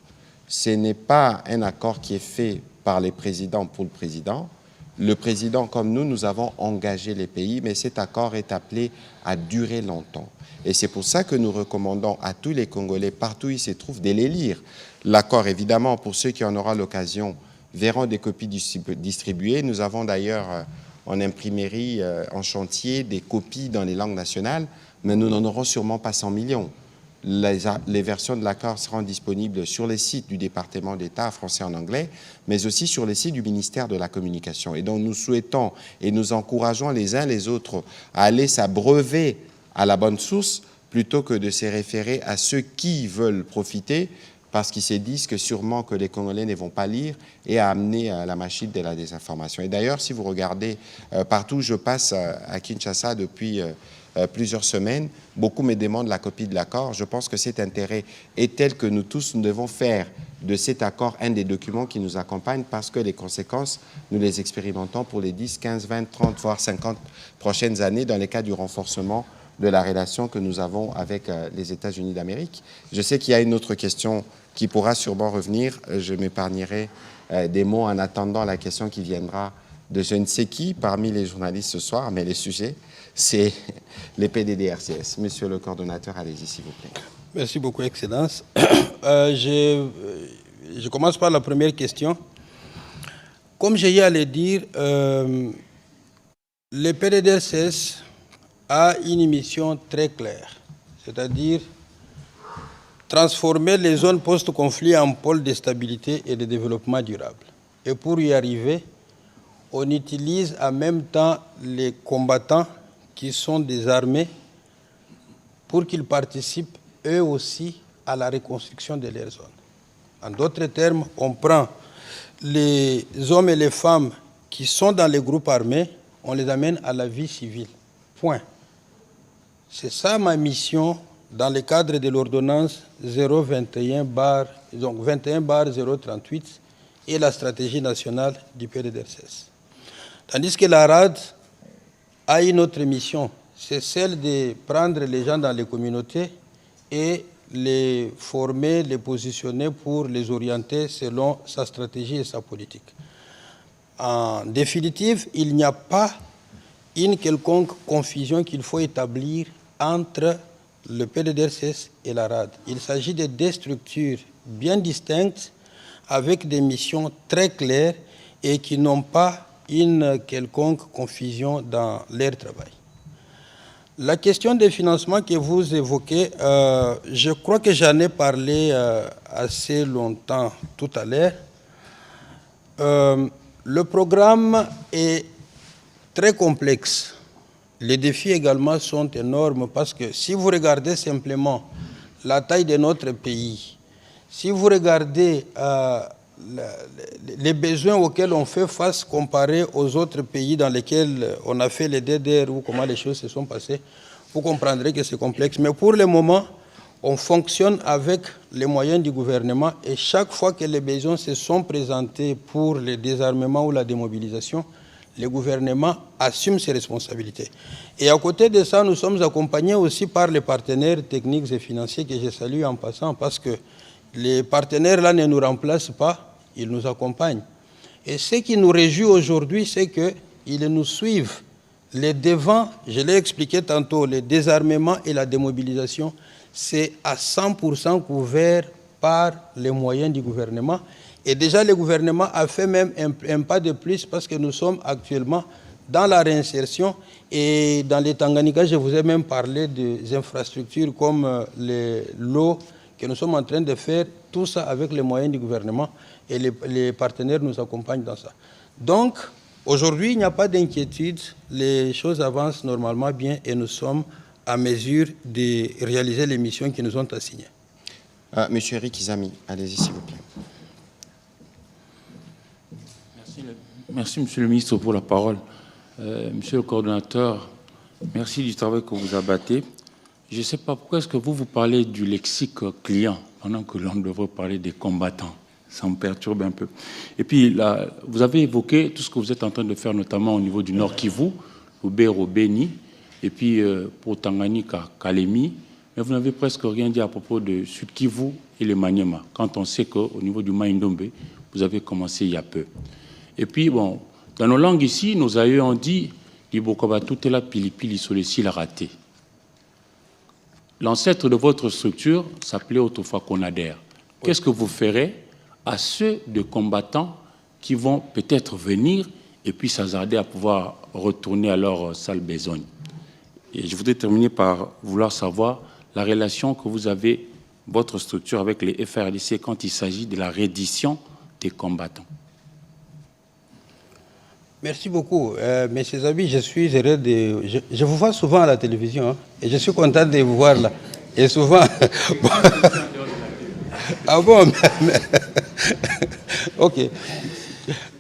Ce n'est pas un accord qui est fait par les présidents pour le président. Le président, comme nous avons engagé les pays, mais cet accord est appelé à durer longtemps. Et c'est pour ça que nous recommandons à tous les Congolais, partout où ils se trouvent, de les lire. L'accord, évidemment, pour ceux qui en auront l'occasion, verront des copies distribuées. Nous avons d'ailleurs en imprimerie, en chantier, des copies dans les langues nationales, mais nous n'en aurons sûrement pas 100 millions. Les versions de l'accord seront disponibles sur les sites du département d'État français en anglais, mais aussi sur les sites du ministère de la Communication. Et donc nous souhaitons et nous encourageons les uns les autres à aller s'abreuver à la bonne source plutôt que de se référer à ceux qui veulent profiter parce qu'ils se disent que sûrement que les Congolais ne vont pas lire et à amener la machine de la désinformation. Et d'ailleurs, si vous regardez partout où je passe à Kinshasa depuis plusieurs semaines, beaucoup me demandent la copie de l'accord. Je pense que cet intérêt est tel que nous tous, nous devons faire de cet accord un des documents qui nous accompagnent parce que les conséquences, nous les expérimentons pour les 10, 15, 20, 30, voire 50 prochaines années dans les cas du renforcement de la relation que nous avons avec les États-Unis d'Amérique. Je sais qu'il y a une autre question qui pourra sûrement revenir. Je m'épargnerai des mots en attendant la question qui viendra de je ne sais qui parmi les journalistes ce soir, mais le sujet, c'est les PDDRCS. Monsieur le coordonnateur, allez-y, s'il vous plaît. Merci beaucoup, Excellence. Je commence par la première question. Comme j'ai eu à le dire, le PDDRCS a une mission très claire, c'est-à-dire transformer les zones post-conflit en pôles de stabilité et de développement durable. Et pour y arriver, on utilise en même temps les combattants qui sont désarmés pour qu'ils participent eux aussi à la reconstruction de leur zone. En d'autres termes, on prend les hommes et les femmes qui sont dans les groupes armés, on les amène à la vie civile. Point. C'est ça ma mission dans le cadre de l'ordonnance 21/038 et la stratégie nationale du PDDRCS. Tandis que la RAD a une autre mission, c'est celle de prendre les gens dans les communautés et les former, les positionner pour les orienter selon sa stratégie et sa politique. En définitive, il n'y a pas une quelconque confusion qu'il faut établir entre le PDDRCS et la RAD. Il s'agit de deux structures bien distinctes avec des missions très claires et qui n'ont pas une quelconque confusion dans leur travail. La question des financements que vous évoquez, je crois que j'en ai parlé assez longtemps tout à l'heure. Le programme est très complexe. Les défis également sont énormes parce que si vous regardez simplement la taille de notre pays, si vous regardez les besoins auxquels on fait face comparé aux autres pays dans lesquels on a fait les DDR ou comment les choses se sont passées, vous comprendrez que c'est complexe. Mais pour le moment, on fonctionne avec les moyens du gouvernement et chaque fois que les besoins se sont présentés pour le désarmement ou la démobilisation, le gouvernement assume ses responsabilités. Et à côté de ça, nous sommes accompagnés aussi par les partenaires techniques et financiers que je salue en passant parce que les partenaires là ne nous remplacent pas, ils nous accompagnent. Et ce qui nous réjouit aujourd'hui, c'est qu'ils nous suivent. Les devants, je l'ai expliqué tantôt, le désarmement et la démobilisation, c'est à 100% couvert par les moyens du gouvernement. Et déjà, le gouvernement a fait même un pas de plus parce que nous sommes actuellement dans la réinsertion et dans les Tanganyika, je vous ai même parlé des infrastructures comme l'eau que nous sommes en train de faire tout ça avec les moyens du gouvernement et les partenaires nous accompagnent dans ça. Donc, aujourd'hui, il n'y a pas d'inquiétude, les choses avancent normalement bien et nous sommes à mesure de réaliser les missions qui nous ont assignées. Monsieur Eric Izami, allez-y s'il vous plaît. Merci, Monsieur le ministre, pour la parole. Monsieur le coordonnateur, merci du travail que vous abattez. Je ne sais pas pourquoi est-ce que vous parlez du lexique client pendant que l'on devrait parler des combattants. Ça me perturbe un peu. Et puis, là, vous avez évoqué tout ce que vous êtes en train de faire, notamment au niveau du Nord Kivu, Lubero, Beni, et puis pour Tanganyika, Kalemi. Mais vous n'avez presque rien dit à propos de Sud Kivu et le Maniema, quand on sait qu'au niveau du Maïndombe, vous avez commencé il y a peu. Et puis, bon, dans nos langues ici, nos aïeux ont dit « Libokaba tutela pilipili solesi la raté ». L'ancêtre de votre structure s'appelait autrefois CONADER. Qu'est-ce que vous ferez à ceux de combattants qui vont peut-être venir et puis s'hasarder à pouvoir retourner à leur sale besogne? Et je voudrais terminer par vouloir savoir la relation que vous avez, votre structure, avec les FARDC quand il s'agit de la reddition des combattants. Merci beaucoup. Messieurs amis, je suis heureux de... Je vous vois souvent à la télévision, hein, et je suis content de vous voir là. Et souvent... Ah bon? Ok.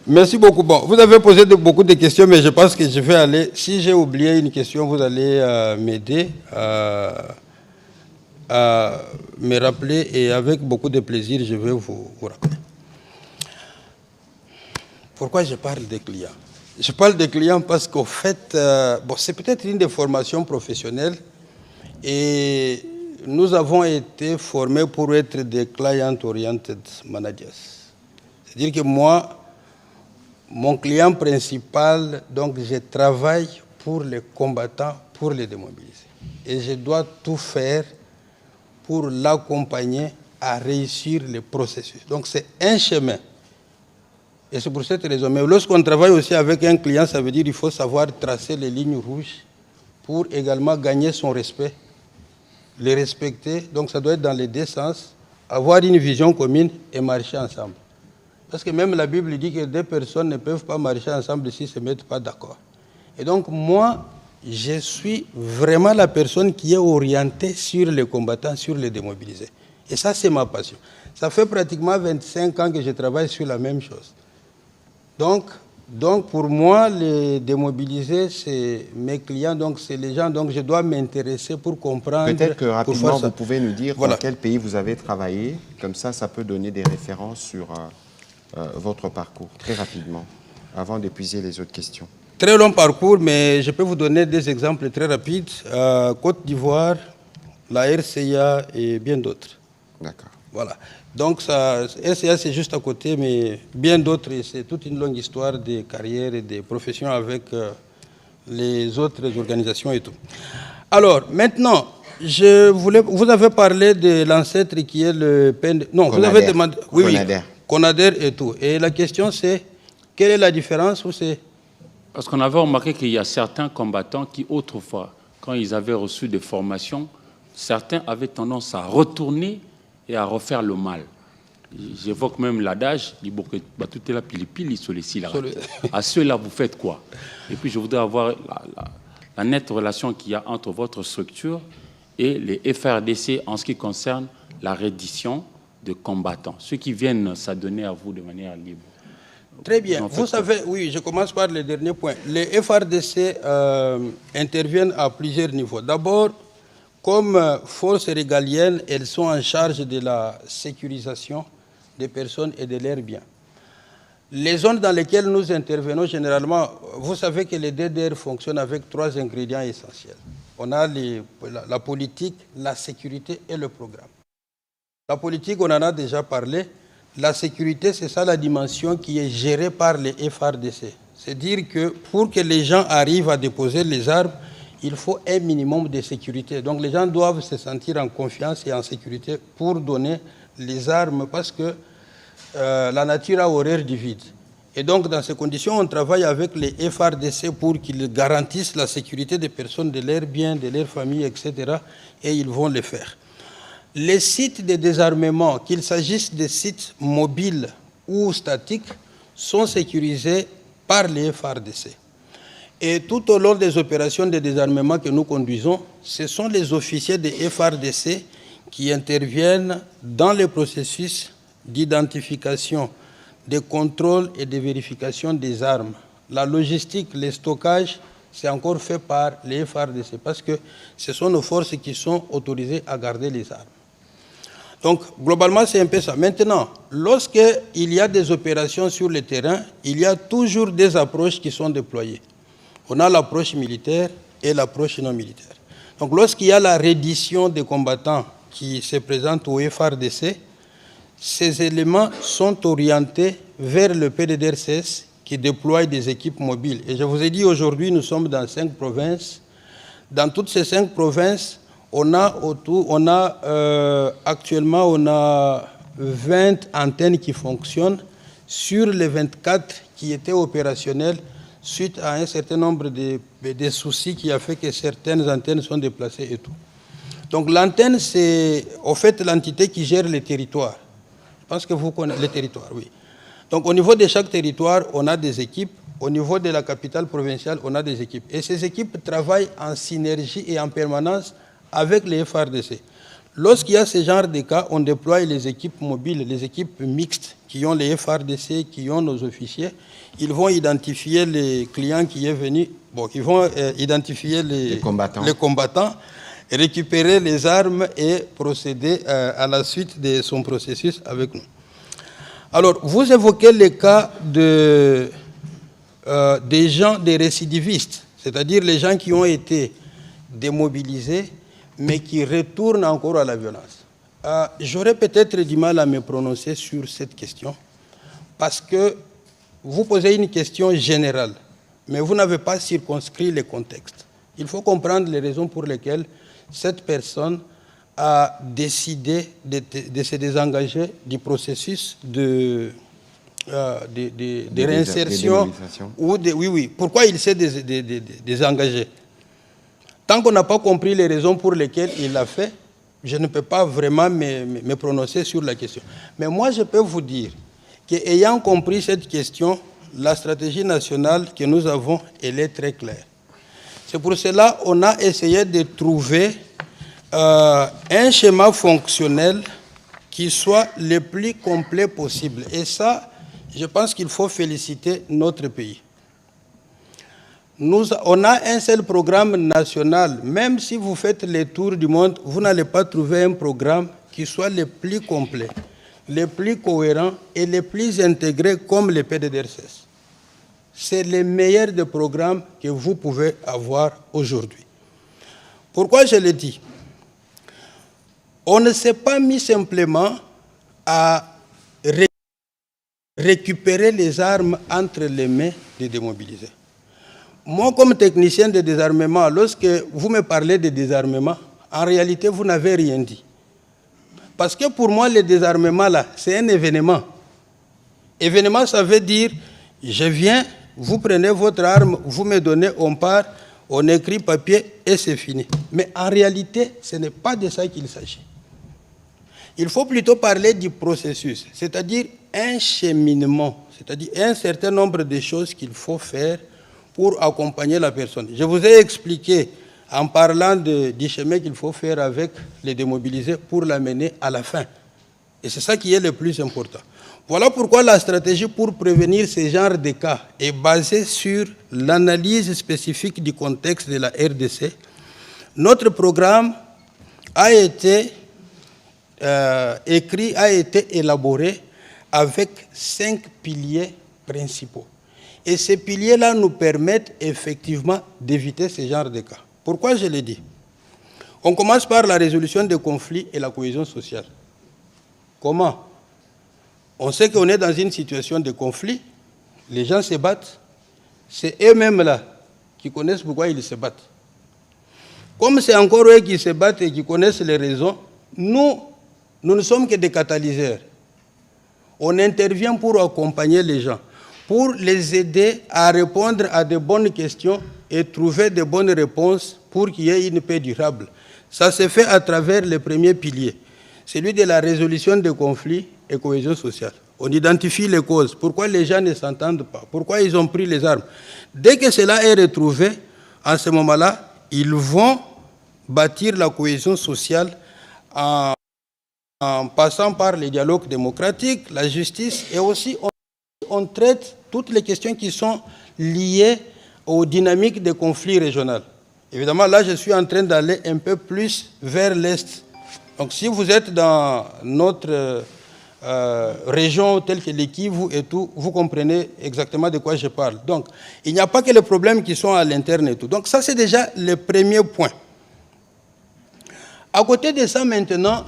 Merci beaucoup. Bon, vous avez posé beaucoup de questions, mais je pense que je vais aller... Si j'ai oublié une question, vous allez m'aider à me rappeler, et avec beaucoup de plaisir, je vais vous rappeler. Pourquoi je parle des clients? Je parle des clients parce qu'au fait, bon, c'est peut-être une des formations professionnelles et nous avons été formés pour être des client-oriented managers. C'est-à-dire que moi, mon client principal, donc je travaille pour les combattants, pour les démobiliser. Et je dois tout faire pour l'accompagner à réussir le processus. Donc c'est un chemin. Et c'est pour cette raison. Mais lorsqu'on travaille aussi avec un client, ça veut dire qu'il faut savoir tracer les lignes rouges pour également gagner son respect, les respecter. Donc ça doit être dans les deux sens, avoir une vision commune et marcher ensemble. Parce que même la Bible dit que deux personnes ne peuvent pas marcher ensemble s'ils ne se mettent pas d'accord. Et donc moi, je suis vraiment la personne qui est orientée sur les combattants, sur les démobilisés. Et ça, c'est ma passion. Ça fait pratiquement 25 ans que je travaille sur la même chose. Donc pour moi, les démobilisés, c'est mes clients, donc c'est les gens, donc je dois m'intéresser pour comprendre. Peut-être que rapidement, vous pouvez nous dire dans quel pays vous avez travaillé, comme ça peut donner des références sur votre parcours, très rapidement, avant d'épuiser les autres questions. Très long parcours, mais je peux vous donner des exemples très rapides. Côte d'Ivoire, la RCA et bien d'autres. D'accord. Voilà. Donc, RCA, c'est juste à côté, mais bien d'autres, c'est toute une longue histoire de carrière et de profession avec les autres organisations et tout. Alors, maintenant, vous avez parlé de l'ancêtre qui est le PND. Non, Conader. Vous avez demandé. Oui, Conader. Oui, Conader et tout. Et la question, c'est quelle est la différence ou c'est... Parce qu'on avait remarqué qu'il y a certains combattants qui, autrefois, quand ils avaient reçu des formations, certains avaient tendance à retourner et à refaire le mal. J'évoque même l'adage, à ceux-là, vous faites quoi? Et puis, je voudrais avoir la nette relation qu'il y a entre votre structure et les FARDC en ce qui concerne la reddition de combattants, ceux qui viennent s'adonner à vous de manière libre. Très bien. Vous savez, oui, je commence par le dernier point. Les FARDC interviennent à plusieurs niveaux. D'abord, comme forces régaliennes, elles sont en charge de la sécurisation des personnes et de leurs biens. Les zones dans lesquelles nous intervenons, généralement, vous savez que les DDR fonctionnent avec 3 ingrédients essentiels. On a la politique, la sécurité et le programme. La politique, on en a déjà parlé. La sécurité, c'est ça la dimension qui est gérée par les FARDC. C'est-à-dire que pour que les gens arrivent à déposer les armes, il faut un minimum de sécurité. Donc les gens doivent se sentir en confiance et en sécurité pour donner les armes parce que la nature a horreur du vide. Et donc dans ces conditions, on travaille avec les FARDC pour qu'ils garantissent la sécurité des personnes, de leurs biens, de leurs familles, etc. Et ils vont le faire. Les sites de désarmement, qu'il s'agisse de sites mobiles ou statiques, sont sécurisés par les FARDC. Et tout au long des opérations de désarmement que nous conduisons, ce sont les officiers des FARDC qui interviennent dans le processus d'identification, de contrôle et de vérification des armes. La logistique, le stockage, c'est encore fait par les FARDC parce que ce sont nos forces qui sont autorisées à garder les armes. Donc, globalement, c'est un peu ça. Maintenant, lorsqu'il y a des opérations sur le terrain, il y a toujours des approches qui sont déployées. On a l'approche militaire et l'approche non militaire. Donc, lorsqu'il y a la reddition des combattants qui se présentent au FARDC, ces éléments sont orientés vers le PDDRCS qui déploie des équipes mobiles. Et je vous ai dit, aujourd'hui, nous sommes dans 5 provinces. Dans toutes ces 5 provinces, actuellement, on a 20 antennes qui fonctionnent sur les 24 qui étaient opérationnelles suite à un certain nombre de soucis qui a fait que certaines antennes sont déplacées et tout. Donc l'antenne, c'est en fait l'entité qui gère les territoires. Je pense que vous connaissez les territoires, oui. Donc au niveau de chaque territoire, on a des équipes. Au niveau de la capitale provinciale, on a des équipes. Et ces équipes travaillent en synergie et en permanence avec les FARDC. Lorsqu'il y a ce genre de cas, on déploie les équipes mobiles, les équipes mixtes qui ont les FARDC, qui ont nos officiers. Ils vont identifier les clients qui est venu, ils vont identifier les combattants, récupérer les armes et procéder à la suite de son processus avec nous. Alors, vous évoquez les cas des gens, des récidivistes, c'est-à-dire les gens qui ont été démobilisés, mais qui retournent encore à la violence. J'aurais peut-être du mal à me prononcer sur cette question, parce que vous posez une question générale, mais vous n'avez pas circonscrit le contexte. Il faut comprendre les raisons pour lesquelles cette personne a décidé de se désengager du processus de réinsertion. Pourquoi il s'est désengagé? Tant qu'on n'a pas compris les raisons pour lesquelles il l'a fait, je ne peux pas vraiment me prononcer sur la question. Mais moi, je peux vous dire qu'ayant compris cette question, la stratégie nationale que nous avons, elle est très claire. C'est pour cela qu'on a essayé de trouver un schéma fonctionnel qui soit le plus complet possible. Et ça, je pense qu'il faut féliciter notre pays. On a un seul programme national. Même si vous faites les tours du monde, vous n'allez pas trouver un programme qui soit le plus complet, le plus cohérent et le plus intégré comme le PDDRCS. C'est le meilleur des programmes que vous pouvez avoir aujourd'hui. Pourquoi je le dis? On ne s'est pas mis simplement à récupérer les armes entre les mains des démobilisés. Moi, comme technicien de désarmement, lorsque vous me parlez de désarmement, en réalité, vous n'avez rien dit. Parce que pour moi, le désarmement, là, c'est un événement. Événement, ça veut dire, je viens, vous prenez votre arme, vous me donnez, on part, on écrit papier et c'est fini. Mais en réalité, ce n'est pas de ça qu'il s'agit. Il faut plutôt parler du processus, c'est-à-dire un cheminement, c'est-à-dire un certain nombre de choses qu'il faut faire pour accompagner la personne. Je vous ai expliqué en parlant du chemin qu'il faut faire avec les démobilisés pour l'amener à la fin. Et c'est ça qui est le plus important. Voilà pourquoi la stratégie pour prévenir ce genre de cas est basée sur l'analyse spécifique du contexte de la RDC. Notre programme a été élaboré avec 5 piliers principaux. Et ces piliers-là nous permettent effectivement d'éviter ce genre de cas. Pourquoi je l'ai dit? On commence par la résolution des conflits et la cohésion sociale. Comment? On sait qu'on est dans une situation de conflit, les gens se battent, c'est eux-mêmes là qui connaissent pourquoi ils se battent. Comme c'est encore eux qui se battent et qui connaissent les raisons, nous ne sommes que des catalyseurs. On intervient pour accompagner les gens, pour les aider à répondre à de bonnes questions et trouver de bonnes réponses pour qu'il y ait une paix durable. Ça se fait à travers les premiers piliers. celui de la résolution des conflits et cohésion sociale. On identifie les causes, pourquoi les gens ne s'entendent pas, pourquoi ils ont pris les armes. Dès que cela est retrouvé, à ce moment-là, ils vont bâtir la cohésion sociale en passant par les dialogues démocratiques, la justice, et aussi on traite toutes les questions qui sont liées aux dynamiques des conflits régionaux. Évidemment, là, je suis en train d'aller un peu plus vers l'Est. Donc, si vous êtes dans notre région telle que le Kivu et tout, vous comprenez exactement de quoi je parle. Donc, il n'y a pas que les problèmes qui sont à l'interne et tout. Donc, ça, c'est déjà le premier point. À côté de ça, maintenant,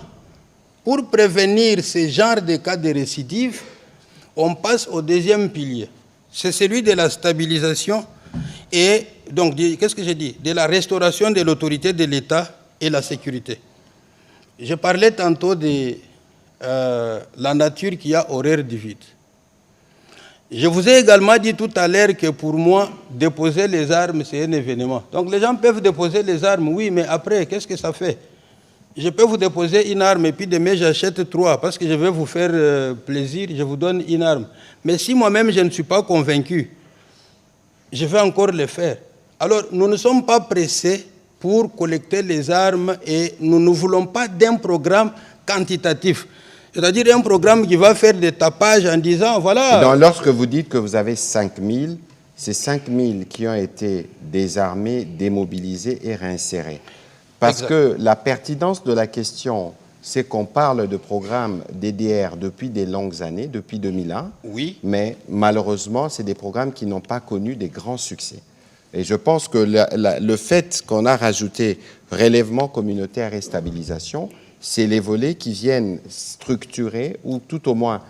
pour prévenir ce genre de cas de récidive, on passe au deuxième pilier. C'est celui de la stabilisation et, donc, qu'est-ce que j'ai dit? De la restauration de l'autorité de l'État et la sécurité. Je parlais tantôt de la nature qui a horreur du vide. Je vous ai également dit tout à l'heure que pour moi, déposer les armes, c'est un événement. Donc les gens peuvent déposer les armes, oui, mais après, qu'est-ce que ça fait? Je peux vous déposer une arme et puis demain j'achète 3 parce que je vais vous faire plaisir, je vous donne une arme. Mais si moi-même je ne suis pas convaincu, je vais encore le faire. Alors nous ne sommes pas pressés pour collecter les armes et nous ne voulons pas d'un programme quantitatif. C'est-à-dire un programme qui va faire des tapages en disant, voilà... Donc, lorsque vous dites que vous avez 5 000, c'est 5 000 qui ont été désarmés, démobilisés et réinsérés. Parce que la pertinence de la question, c'est qu'on parle de programmes DDR depuis des longues années, depuis 2001. Oui. Mais malheureusement, c'est des programmes qui n'ont pas connu des grands succès. Et je pense que le fait qu'on a rajouté relèvement communautaire et stabilisation, c'est les volets qui viennent structurer ou tout au moins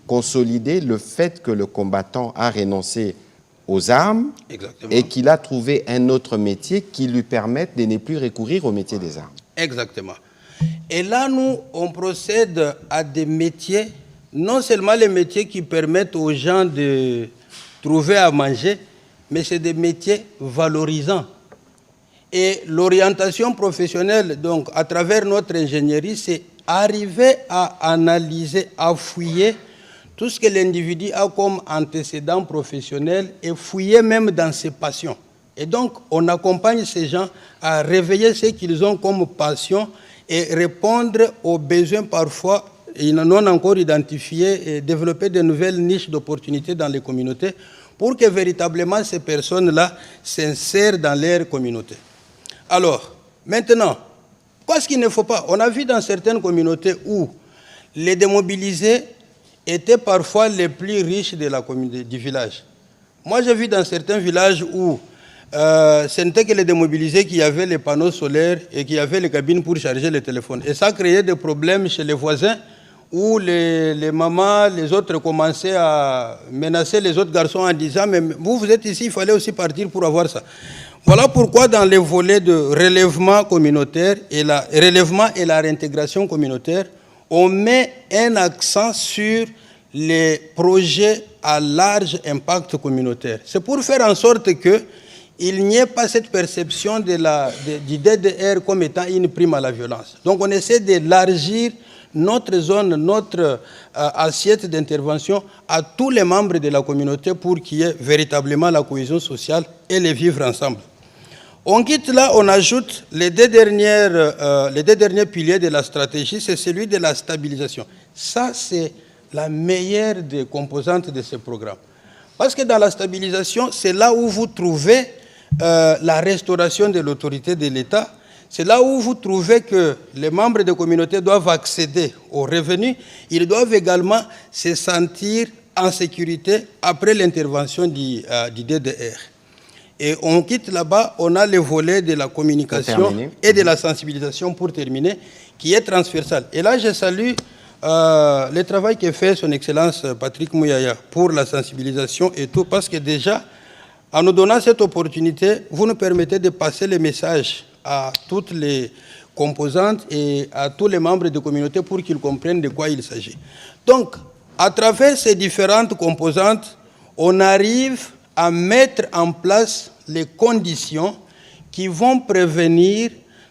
consolider le fait que le combattant a renoncé aux armes. Exactement. Et qu'il a trouvé un autre métier qui lui permette de ne plus recourir au métier des armes. Exactement. Et là, nous, on procède à des métiers, non seulement les métiers qui permettent aux gens de trouver à manger, mais c'est des métiers valorisants. Et l'orientation professionnelle, donc, à travers notre ingénierie, c'est arriver à analyser, à fouiller tout ce que l'individu a comme antécédent professionnel et fouiller même dans ses passions. Et donc, on accompagne ces gens à réveiller ce qu'ils ont comme passion et répondre aux besoins parfois non encore identifiés et développer de nouvelles niches d'opportunités dans les communautés pour que véritablement ces personnes-là s'insèrent dans leur communauté. Alors, maintenant, qu'est-ce qu'il ne faut pas? On a vu dans certaines communautés où les démobilisés étaient parfois les plus riches de la communauté, du village. Moi, j'ai vu dans certains villages où ce n'était que les démobilisés qui avaient les panneaux solaires et qui avaient les cabines pour charger les téléphones. Et ça créait des problèmes chez les voisins où les mamans, les autres commençaient à menacer les autres garçons en disant « Mais vous êtes ici, il fallait aussi partir pour avoir ça ». Voilà pourquoi dans les volets de relèvement communautaire et la réintégration communautaire, on met un accent sur les projets à large impact communautaire. C'est pour faire en sorte qu'il n'y ait pas cette perception du DDR comme étant une prime à la violence. Donc on essaie d'élargir notre zone, notre assiette d'intervention à tous les membres de la communauté pour qu'il y ait véritablement la cohésion sociale et les vivre ensemble. On quitte là, on ajoute les deux derniers piliers de la stratégie, c'est celui de la stabilisation. Ça, c'est la meilleure des composantes de ce programme. Parce que dans la stabilisation, c'est là où vous trouvez la restauration de l'autorité de l'État. C'est là où vous trouvez que les membres de communauté doivent accéder aux revenus. Ils doivent également se sentir en sécurité après l'intervention du DDR. Et on quitte là-bas, on a le volet de la communication et de la sensibilisation pour terminer, qui est transversal. Et là, je salue le travail que fait son Excellence Patrick Mouyaya pour la sensibilisation et tout, parce que déjà, en nous donnant cette opportunité, vous nous permettez de passer les messages à toutes les composantes et à tous les membres de communauté pour qu'ils comprennent de quoi il s'agit. Donc, à travers ces différentes composantes, on arrive à mettre en place les conditions qui vont prévenir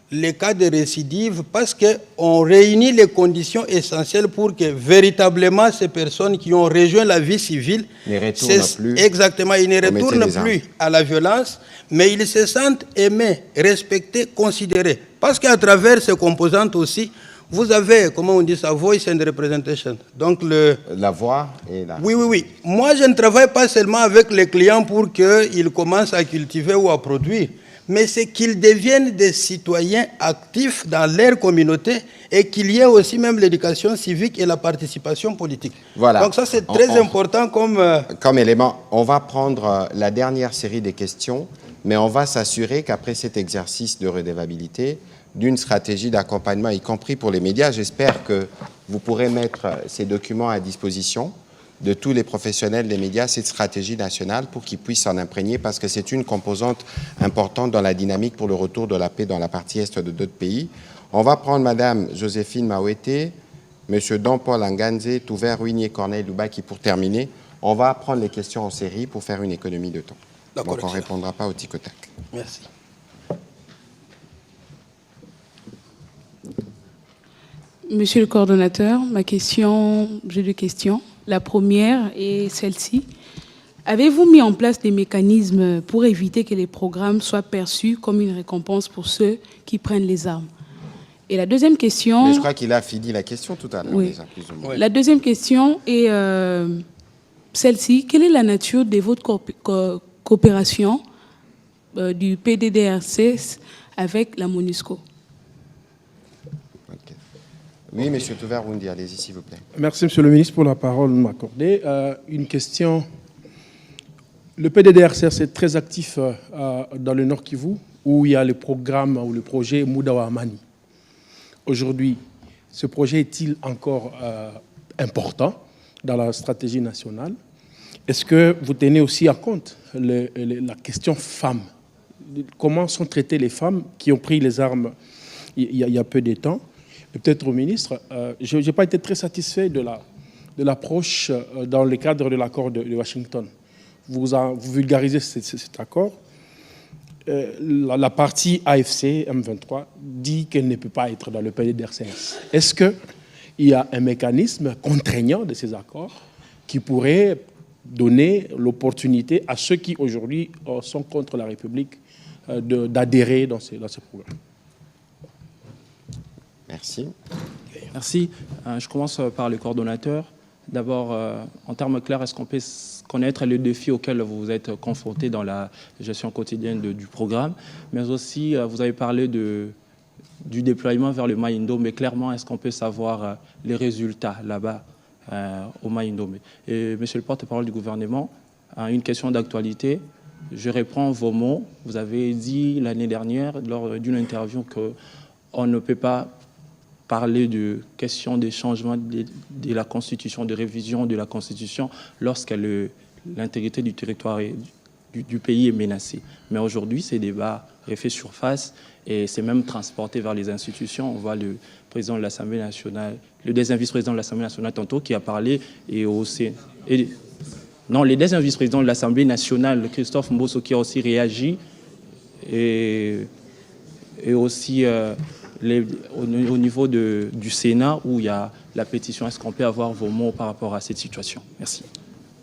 les cas de récidive parce qu'on réunit les conditions essentielles pour que véritablement ces personnes qui ont rejoint la vie civile ne retournent plus. Exactement, ils ne retournent plus à la violence, mais ils se sentent aimés, respectés, considérés. Parce qu'à travers ces composantes aussi, vous avez, comment on dit ça, voice and representation. Donc la voix et la... Oui. Moi, je ne travaille pas seulement avec les clients pour qu'ils commencent à cultiver ou à produire, mais c'est qu'ils deviennent des citoyens actifs dans leur communauté et qu'il y ait aussi même l'éducation civique et la participation politique. Voilà. Donc ça, c'est très important comme élément. On va prendre la dernière série des questions, mais on va s'assurer qu'après cet exercice de redevabilité, d'une stratégie d'accompagnement, y compris pour les médias, j'espère que vous pourrez mettre ces documents à disposition de tous les professionnels des médias, cette stratégie nationale, pour qu'ils puissent s'en imprégner, parce que c'est une composante importante dans la dynamique pour le retour de la paix dans la partie est de d'autres pays. On va prendre Madame Joséphine Mawete, Monsieur Don Paul Anganze, Touvert Ruinier, Corneille Loubaki pour terminer. On va prendre les questions en série pour faire une économie de temps. Donc on ne répondra pas au tic au tac. Merci. Monsieur le coordonnateur, j'ai deux questions. La première est celle-ci. Avez-vous mis en place des mécanismes pour éviter que les programmes soient perçus comme une récompense pour ceux qui prennent les armes? Et la deuxième question... Mais je crois qu'il a fini la question tout à l'heure. Oui. Déjà, plus ou moins. La deuxième question est celle-ci. Quelle est la nature de votre coopération du PDDRC avec la MONUSCO? Oui, M. Touvert-Ruindi, allez-y, s'il vous plaît. Merci, M. le ministre, pour la parole m'accorder. Une question. Le PDDRCR, c'est très actif dans le Nord Kivu, où il y a le programme ou le projet Moudawa Amani. Aujourd'hui, ce projet est-il encore important dans la stratégie nationale? Est-ce que vous tenez aussi en compte la question femmes? Comment sont traitées les femmes qui ont pris les armes il y a peu de temps? Et peut-être au ministre, je n'ai pas été très satisfait de l'approche dans le cadre de l'accord de Washington. Vous vulgarisez cet accord. La partie AFC, M23, dit qu'elle ne peut pas être dans le PDDRCS. Est-ce qu'il y a un mécanisme contraignant de ces accords qui pourrait donner l'opportunité à ceux qui aujourd'hui sont contre la République d'adhérer dans ces programmes? Merci. Merci. Je commence par le coordonnateur. D'abord, en termes clairs, est-ce qu'on peut connaître les défis auxquels vous êtes confrontés dans la gestion quotidienne du programme? Mais aussi, vous avez parlé du déploiement vers le Mai-Ndombe, mais clairement, est-ce qu'on peut savoir les résultats là-bas au Mai-Ndombe? Et monsieur le porte-parole du gouvernement, une question d'actualité. Je reprends vos mots. Vous avez dit l'année dernière, lors d'une interview, qu'on ne peut pas parler de question des changements de la Constitution, de révision de la Constitution, lorsque l'intégrité du territoire du pays est menacée. Mais aujourd'hui, ces débats refait surface et c'est même transporté vers les institutions. On voit le président de l'Assemblée nationale, le deuxième vice-président de l'Assemblée nationale tantôt qui a parlé, non, le deuxième vice-président de l'Assemblée nationale, Christophe Mbosso, qui a aussi réagi, et aussi au niveau du Sénat, où il y a la pétition. Est-ce qu'on peut avoir vos mots par rapport à cette situation? Merci.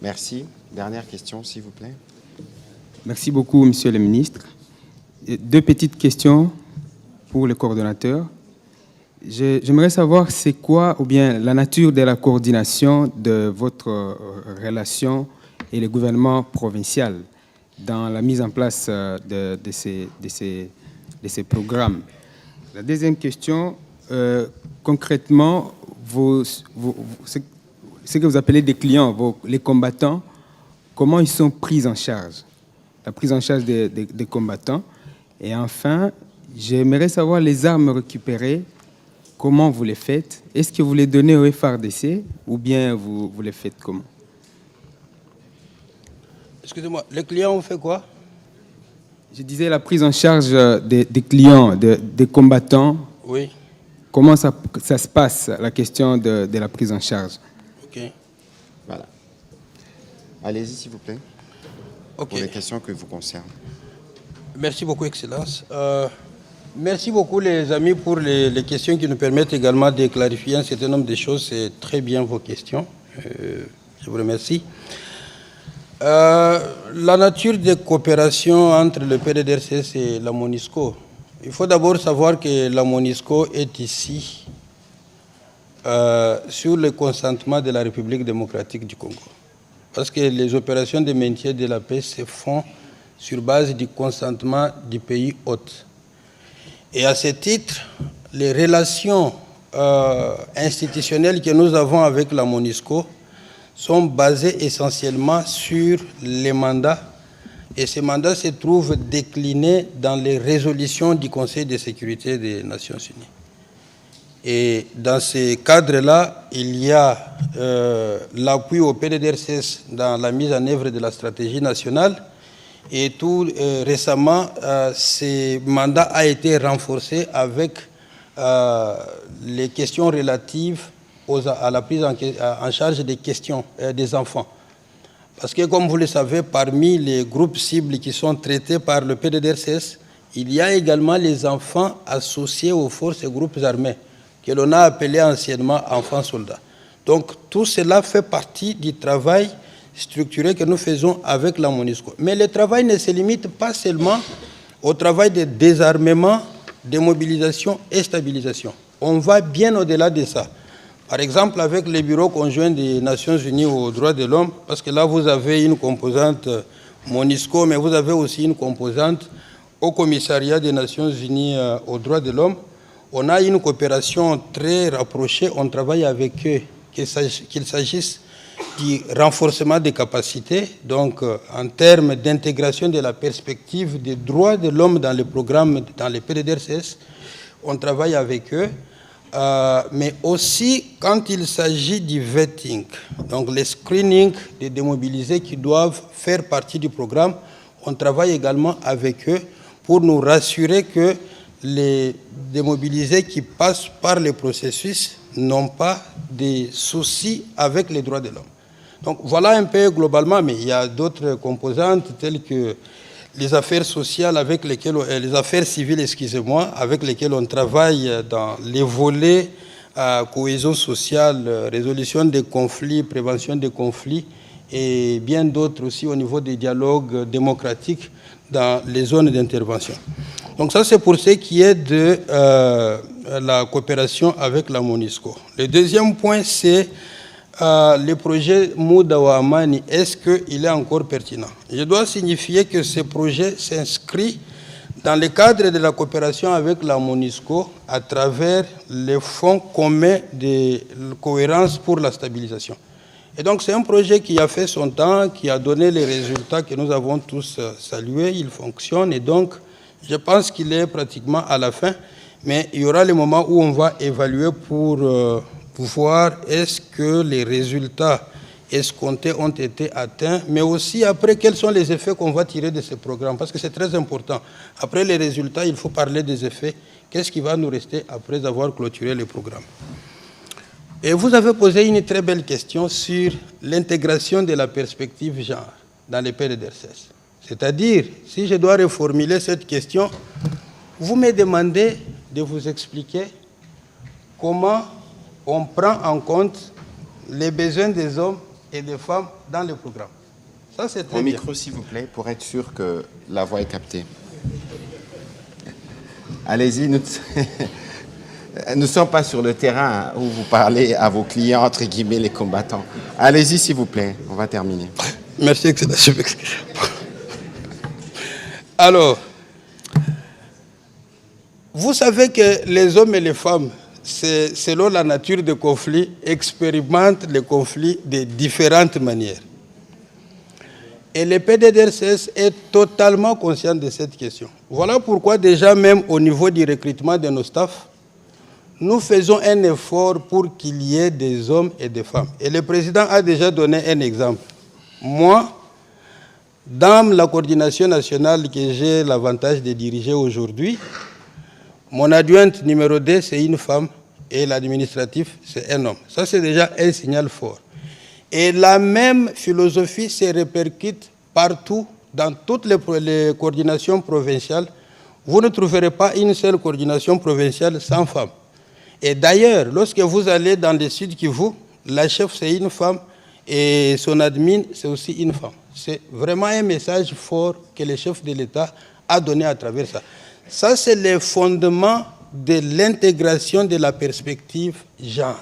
Merci. Dernière question, s'il vous plaît. Merci beaucoup, Monsieur le ministre. Deux petites questions pour le coordonnateur. J'aimerais savoir c'est quoi, ou bien la nature de la coordination de votre relation et le gouvernement provincial dans la mise en place de ces programmes. La deuxième question, concrètement, ce que vous appelez des clients, les combattants, comment ils sont pris en charge? La prise en charge des combattants. Et enfin, j'aimerais savoir les armes récupérées, comment vous les faites? Est-ce que vous les donnez au FARDC ou bien vous les faites comment? Excusez-moi, les clients ont fait quoi? Je disais la prise en charge des clients, des combattants. Oui. Comment ça se passe, la question de la prise en charge? OK. Voilà. Allez-y, s'il vous plaît. OK. Pour les questions que vous concernent. Merci beaucoup, Excellence. Merci beaucoup les amis pour les questions qui nous permettent également de clarifier un certain nombre de choses. C'est très bien vos questions. Je vous remercie. La nature des coopérations entre le PDDRCS et la MONUSCO. Il faut d'abord savoir que la MONUSCO est ici sur le consentement de la République démocratique du Congo. Parce que les opérations de maintien de la paix se font sur base du consentement du pays hôte. Et à ce titre, les relations institutionnelles que nous avons avec la MONUSCO sont basées essentiellement sur les mandats. Et ces mandats se trouvent déclinés dans les résolutions du Conseil de sécurité des Nations Unies. Et dans ces cadres-là, il y a l'appui au PDDRCS dans la mise en œuvre de la stratégie nationale. Et tout récemment, ce mandat a été renforcé avec les questions relatives à la prise en charge des questions des enfants. Parce que, comme vous le savez, parmi les groupes cibles qui sont traités par le PDDRCS, il y a également les enfants associés aux forces et groupes armés, que l'on a appelés anciennement enfants soldats. Donc, tout cela fait partie du travail structuré que nous faisons avec la MONUSCO. Mais le travail ne se limite pas seulement au travail de désarmement, démobilisation et stabilisation. On va bien au-delà de ça. Par exemple, avec les bureaux conjoints des Nations Unies aux droits de l'homme, parce que là, vous avez une composante MONUSCO, mais vous avez aussi une composante au commissariat des Nations Unies aux droits de l'homme. On a une coopération très rapprochée, on travaille avec eux, qu'il s'agisse du renforcement des capacités, donc en termes d'intégration de la perspective des droits de l'homme dans les programmes, dans les PDDRCS, on travaille avec eux, mais aussi quand il s'agit du vetting, donc les screenings des démobilisés qui doivent faire partie du programme, on travaille également avec eux pour nous rassurer que les démobilisés qui passent par le processus n'ont pas de soucis avec les droits de l'homme. Donc voilà un peu globalement, mais il y a d'autres composantes telles que les affaires sociales avec lesquelles, les affaires civiles, excusez-moi, avec lesquelles on travaille dans les volets cohésion sociale, résolution des conflits, prévention des conflits et bien d'autres aussi au niveau des dialogues démocratiques dans les zones d'intervention. Donc ça, c'est pour ce qui est de la coopération avec la MONUSCO. Le deuxième point, c'est le projet Muda wa Amani. Est-ce qu'il est encore pertinent? Je dois signifier que ce projet s'inscrit dans le cadre de la coopération avec la MONUSCO à travers les fonds communs de cohérence pour la stabilisation. Et donc, c'est un projet qui a fait son temps, qui a donné les résultats que nous avons tous salués. Il fonctionne et donc, je pense qu'il est pratiquement à la fin. Mais il y aura le moment où on va évaluer pour voir est-ce que les résultats escomptés ont été atteints, mais aussi après, quels sont les effets qu'on va tirer de ce programme, parce que c'est très important. Après les résultats, il faut parler des effets. Qu'est-ce qui va nous rester après avoir clôturé le programme? Et vous avez posé une très belle question sur l'intégration de la perspective genre dans les PDDRCS. C'est-à-dire, si je dois reformuler cette question, vous me demandez de vous expliquer comment on prend en compte les besoins des hommes et des femmes dans le programme. Ça, c'est très bien. Au micro, s'il vous plaît, pour être sûr que la voix est captée. Allez-y, nous ne sommes pas sur le terrain où vous parlez à vos clients, entre guillemets, les combattants. Allez-y, s'il vous plaît, on va terminer. Merci, Excellence. Alors, vous savez que les hommes et les femmes, selon la nature des conflits, expérimentent les conflits de différentes manières. Et le PDDRCS est totalement conscient de cette question. Voilà pourquoi déjà même au niveau du recrutement de nos staffs, nous faisons un effort pour qu'il y ait des hommes et des femmes. Et le président a déjà donné un exemple. Moi, dans la coordination nationale que j'ai l'avantage de diriger aujourd'hui, mon adjointe numéro 2, c'est une femme, et l'administratif, c'est un homme. Ça, c'est déjà un signal fort. Et la même philosophie se répercute partout, dans toutes les coordinations provinciales, vous ne trouverez pas une seule coordination provinciale sans femmes. Et d'ailleurs, lorsque vous allez dans le Sud Kivu, la chef, c'est une femme, et son admin, c'est aussi une femme. C'est vraiment un message fort que le chef de l'État a donné à travers ça. Ça, c'est le fondement de l'intégration de la perspective genre.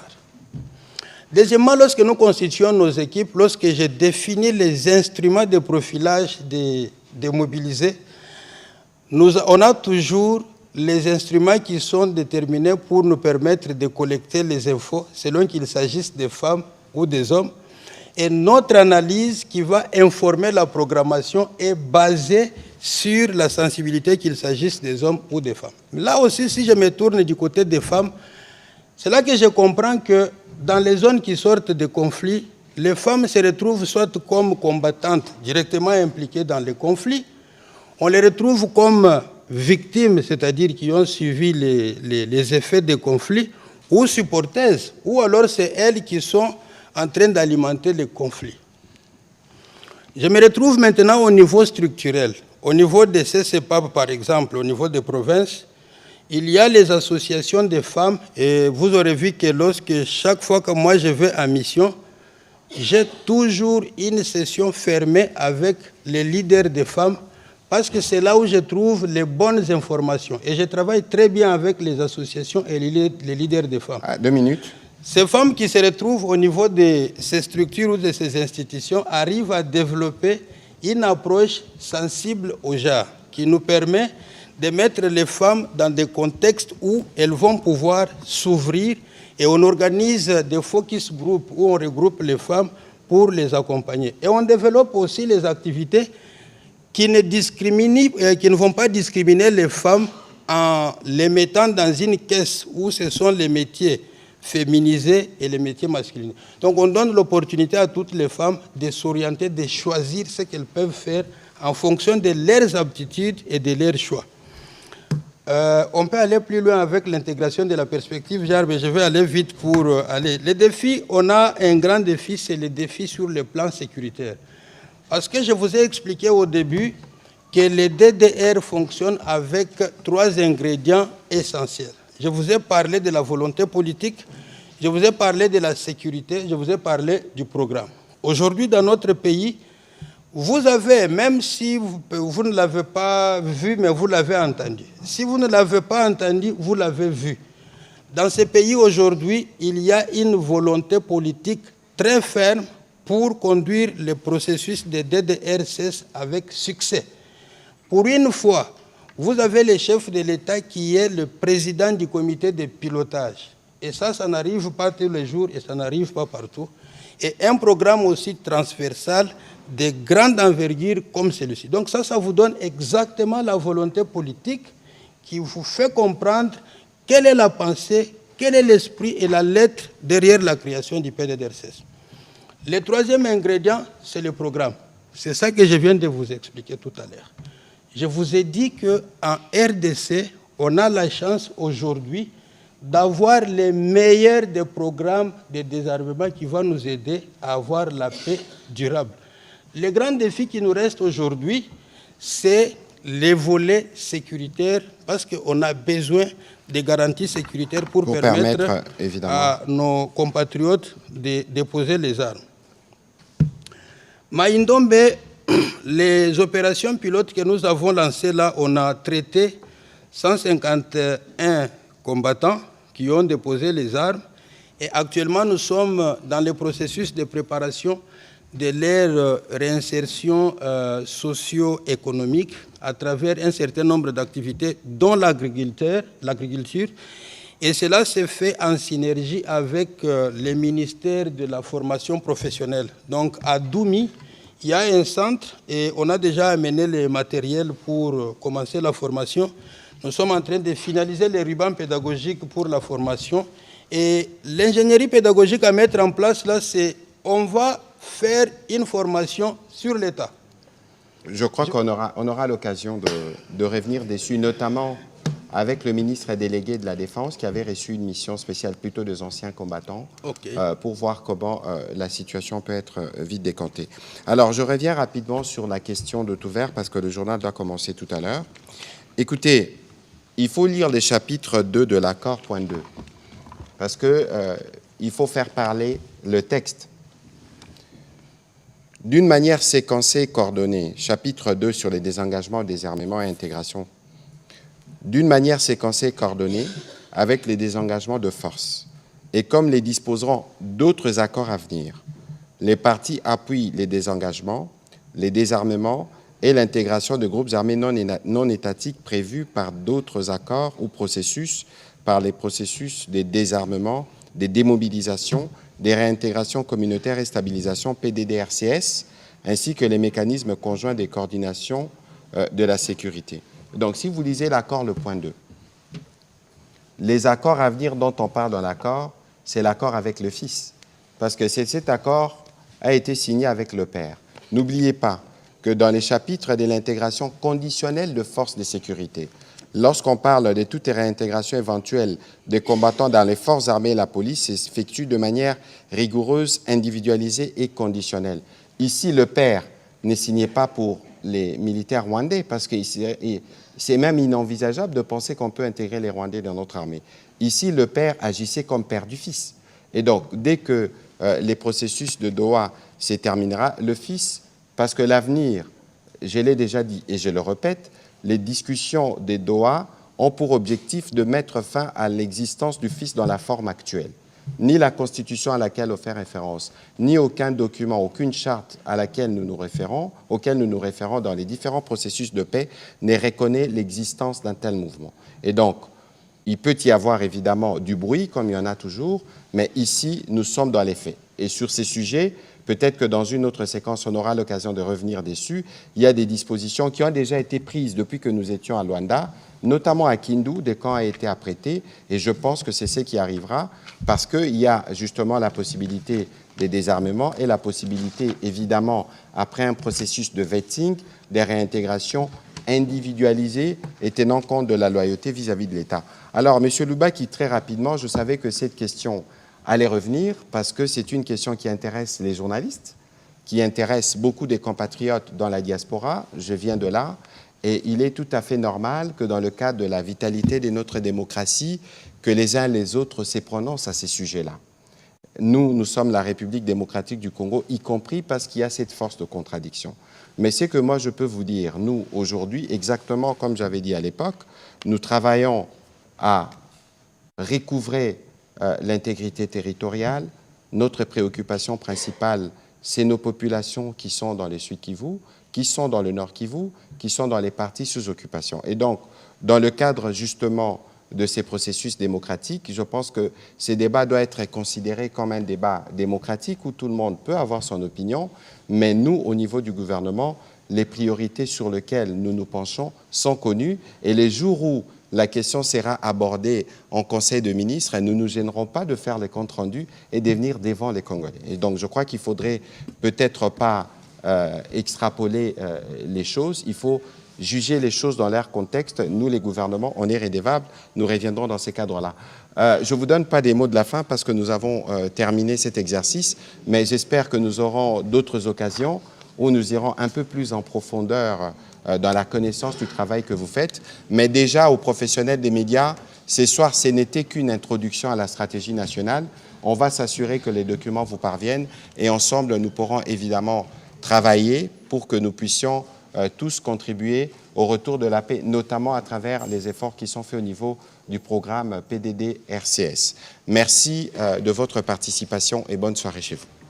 Deuxièmement, lorsque nous constituons nos équipes, lorsque j'ai défini les instruments de profilage des mobilisés, on a toujours les instruments qui sont déterminés pour nous permettre de collecter les infos, selon qu'il s'agisse des femmes ou des hommes. Et notre analyse qui va informer la programmation est basée sur la sensibilité, qu'il s'agisse des hommes ou des femmes. Là aussi, si je me tourne du côté des femmes, c'est là que je comprends que dans les zones qui sortent de conflits, les femmes se retrouvent soit comme combattantes directement impliquées dans les conflits, on les retrouve comme victimes, c'est-à-dire qui ont suivi les effets des conflits, ou supporteuses, ou alors c'est elles qui sont en train d'alimenter les conflits. Je me retrouve maintenant au niveau structurel. Au niveau des CCPAP, par exemple, au niveau des provinces, il y a les associations de femmes, et vous aurez vu que chaque fois que moi je vais en mission, j'ai toujours une session fermée avec les leaders des femmes, parce que c'est là où je trouve les bonnes informations. Et je travaille très bien avec les associations et les leaders des femmes. 2 minutes. Ces femmes qui se retrouvent au niveau de ces structures ou de ces institutions arrivent à développer une approche sensible au genre, qui nous permet de mettre les femmes dans des contextes où elles vont pouvoir s'ouvrir, et on organise des focus groups où on regroupe les femmes pour les accompagner. Et on développe aussi les activités qui ne vont pas discriminer les femmes en les mettant dans une caisse où ce sont les métiers féminisés et les métiers masculins. Donc on donne l'opportunité à toutes les femmes de s'orienter, de choisir ce qu'elles peuvent faire en fonction de leurs aptitudes et de leurs choix. On peut aller plus loin avec l'intégration de la perspective genre, mais je vais aller vite pour aller. Les défis, on a un grand défi, c'est le défi sur le plan sécuritaire. Parce que je vous ai expliqué au début que les DDR fonctionnent avec 3 ingrédients essentiels. Je vous ai parlé de la volonté politique, je vous ai parlé de la sécurité, je vous ai parlé du programme. Aujourd'hui, dans notre pays, vous avez, même si vous ne l'avez pas vu, mais vous l'avez entendu. Si vous ne l'avez pas entendu, vous l'avez vu. Dans ce pays aujourd'hui, il y a une volonté politique très ferme pour conduire le processus de DDR-16 avec succès. Pour une fois, vous avez le chef de l'État qui est le président du comité de pilotage. Et ça n'arrive pas tous les jours et ça n'arrive pas partout. Et un programme aussi transversal de grande envergure comme celui-ci. Donc ça vous donne exactement la volonté politique qui vous fait comprendre quelle est la pensée, quel est l'esprit et la lettre derrière la création du PDDR-16. Le troisième ingrédient, c'est le programme. C'est ça que je viens de vous expliquer tout à l'heure. Je vous ai dit qu'en RDC, on a la chance aujourd'hui d'avoir les meilleurs des programmes de désarmement qui vont nous aider à avoir la paix durable. Le grand défi qui nous reste aujourd'hui, c'est les volets sécuritaires, parce qu'on a besoin de garanties sécuritaires pour permettre à nos compatriotes de déposer les armes. Maïndombe, les opérations pilotes que nous avons lancées là, on a traité 151 combattants qui ont déposé les armes, et actuellement nous sommes dans le processus de préparation de leur réinsertion socio-économique à travers un certain nombre d'activités, dont l'agriculture, et cela s'est fait en synergie avec le ministère de la formation professionnelle. Donc à Doumi, il y a un centre et on a déjà amené les matériels pour commencer la formation. Nous sommes en train de finaliser les rubans pédagogiques pour la formation. Et l'ingénierie pédagogique à mettre en place là, c'est on va faire une formation sur l'État. Je crois qu'on aura l'occasion de revenir dessus, notamment avec le ministre délégué de la Défense qui avait reçu une mission spéciale plutôt des anciens combattants pour voir comment la situation peut être vite décantée. Alors, je reviens rapidement sur la question de tout vert parce que le journal doit commencer tout à l'heure. Écoutez, il faut lire les chapitres 2 de l'accord, point 2, parce que il faut faire parler le texte. D'une manière séquencée et coordonnée, chapitre 2 sur les désengagements, désarmement et intégration, d'une manière séquencée et coordonnée avec les désengagements de force, et comme les disposeront d'autres accords à venir, les parties appuient les désengagements, les désarmements et l'intégration de groupes armés non étatiques prévus par d'autres accords ou processus, par les processus des désarmements, des démobilisations, des réintégrations communautaires et stabilisation PDD-RCS, ainsi que les mécanismes conjoints des coordinations de la sécurité. Donc, si vous lisez l'accord, le point 2, les accords à venir dont on parle dans l'accord, c'est l'accord avec le Fils, parce que cet accord a été signé avec le Père. N'oubliez pas que dans les chapitres de l'intégration conditionnelle de forces de sécurité, lorsqu'on parle de toute réintégration éventuelle des combattants dans les forces armées et la police, s'effectue de manière rigoureuse, individualisée et conditionnelle. Ici, le Père n'est signé pas pour les militaires rwandais, parce que c'est même inenvisageable de penser qu'on peut intégrer les Rwandais dans notre armée. Ici, le Père agissait comme père du Fils. Et donc, dès que les processus de Doha se terminera, le Fils, parce que l'avenir, je l'ai déjà dit et je le répète, les discussions des Doha ont pour objectif de mettre fin à l'existence du Fils dans la forme actuelle. Ni la Constitution à laquelle on fait référence, ni aucun document, aucune charte à laquelle nous nous référons, auquel nous nous référons dans les différents processus de paix, ne reconnaît l'existence d'un tel mouvement. Et donc, il peut y avoir évidemment du bruit, comme il y en a toujours, mais ici, nous sommes dans les faits. Et sur ces sujets, peut-être que dans une autre séquence, on aura l'occasion de revenir dessus. Il y a des dispositions qui ont déjà été prises depuis que nous étions à Luanda, notamment à Kindu, des camps ont été apprêtés, et je pense que c'est ce qui arrivera, parce qu'il y a justement la possibilité des désarmements et la possibilité, évidemment, après un processus de vetting, des réintégrations individualisées et tenant compte de la loyauté vis-à-vis de l'État. Alors, M. Lubaki, très rapidement, je savais que cette question allait revenir, parce que c'est une question qui intéresse les journalistes, qui intéresse beaucoup des compatriotes dans la diaspora, je viens de là, et il est tout à fait normal que dans le cadre de la vitalité de notre démocratie, que les uns et les autres se prononcent à ces sujets-là. Nous sommes la République démocratique du Congo, y compris parce qu'il y a cette force de contradiction. Mais c'est que moi, je peux vous dire, nous, aujourd'hui, exactement comme j'avais dit à l'époque, nous travaillons à recouvrer l'intégrité territoriale. Notre préoccupation principale, c'est nos populations qui sont dans les Sud Kivu, qui sont dans le Nord Kivu, qui sont dans les parties sous occupation. Et donc, dans le cadre justement de ces processus démocratiques, je pense que ces débats doivent être considérés comme un débat démocratique où tout le monde peut avoir son opinion, mais nous, au niveau du gouvernement, les priorités sur lesquelles nous nous penchons sont connues, et les jours où la question sera abordée en Conseil de ministres, nous ne nous gênerons pas de faire les comptes rendus et de venir devant les Congolais. Et donc, je crois qu'il ne faudrait peut-être pas extrapoler les choses, il faut juger les choses dans leur contexte. Nous, les gouvernements, on est rédevables, nous reviendrons dans ces cadres-là. Je ne vous donne pas des mots de la fin parce que nous avons terminé cet exercice, mais j'espère que nous aurons d'autres occasions où nous irons un peu plus en profondeur dans la connaissance du travail que vous faites. Mais déjà, aux professionnels des médias, ce soir, ce n'était qu'une introduction à la stratégie nationale. On va s'assurer que les documents vous parviennent et ensemble, nous pourrons évidemment travailler pour que nous puissions tous contribuer au retour de la paix, notamment à travers les efforts qui sont faits au niveau du programme PDD-RCS. Merci de votre participation et bonne soirée chez vous.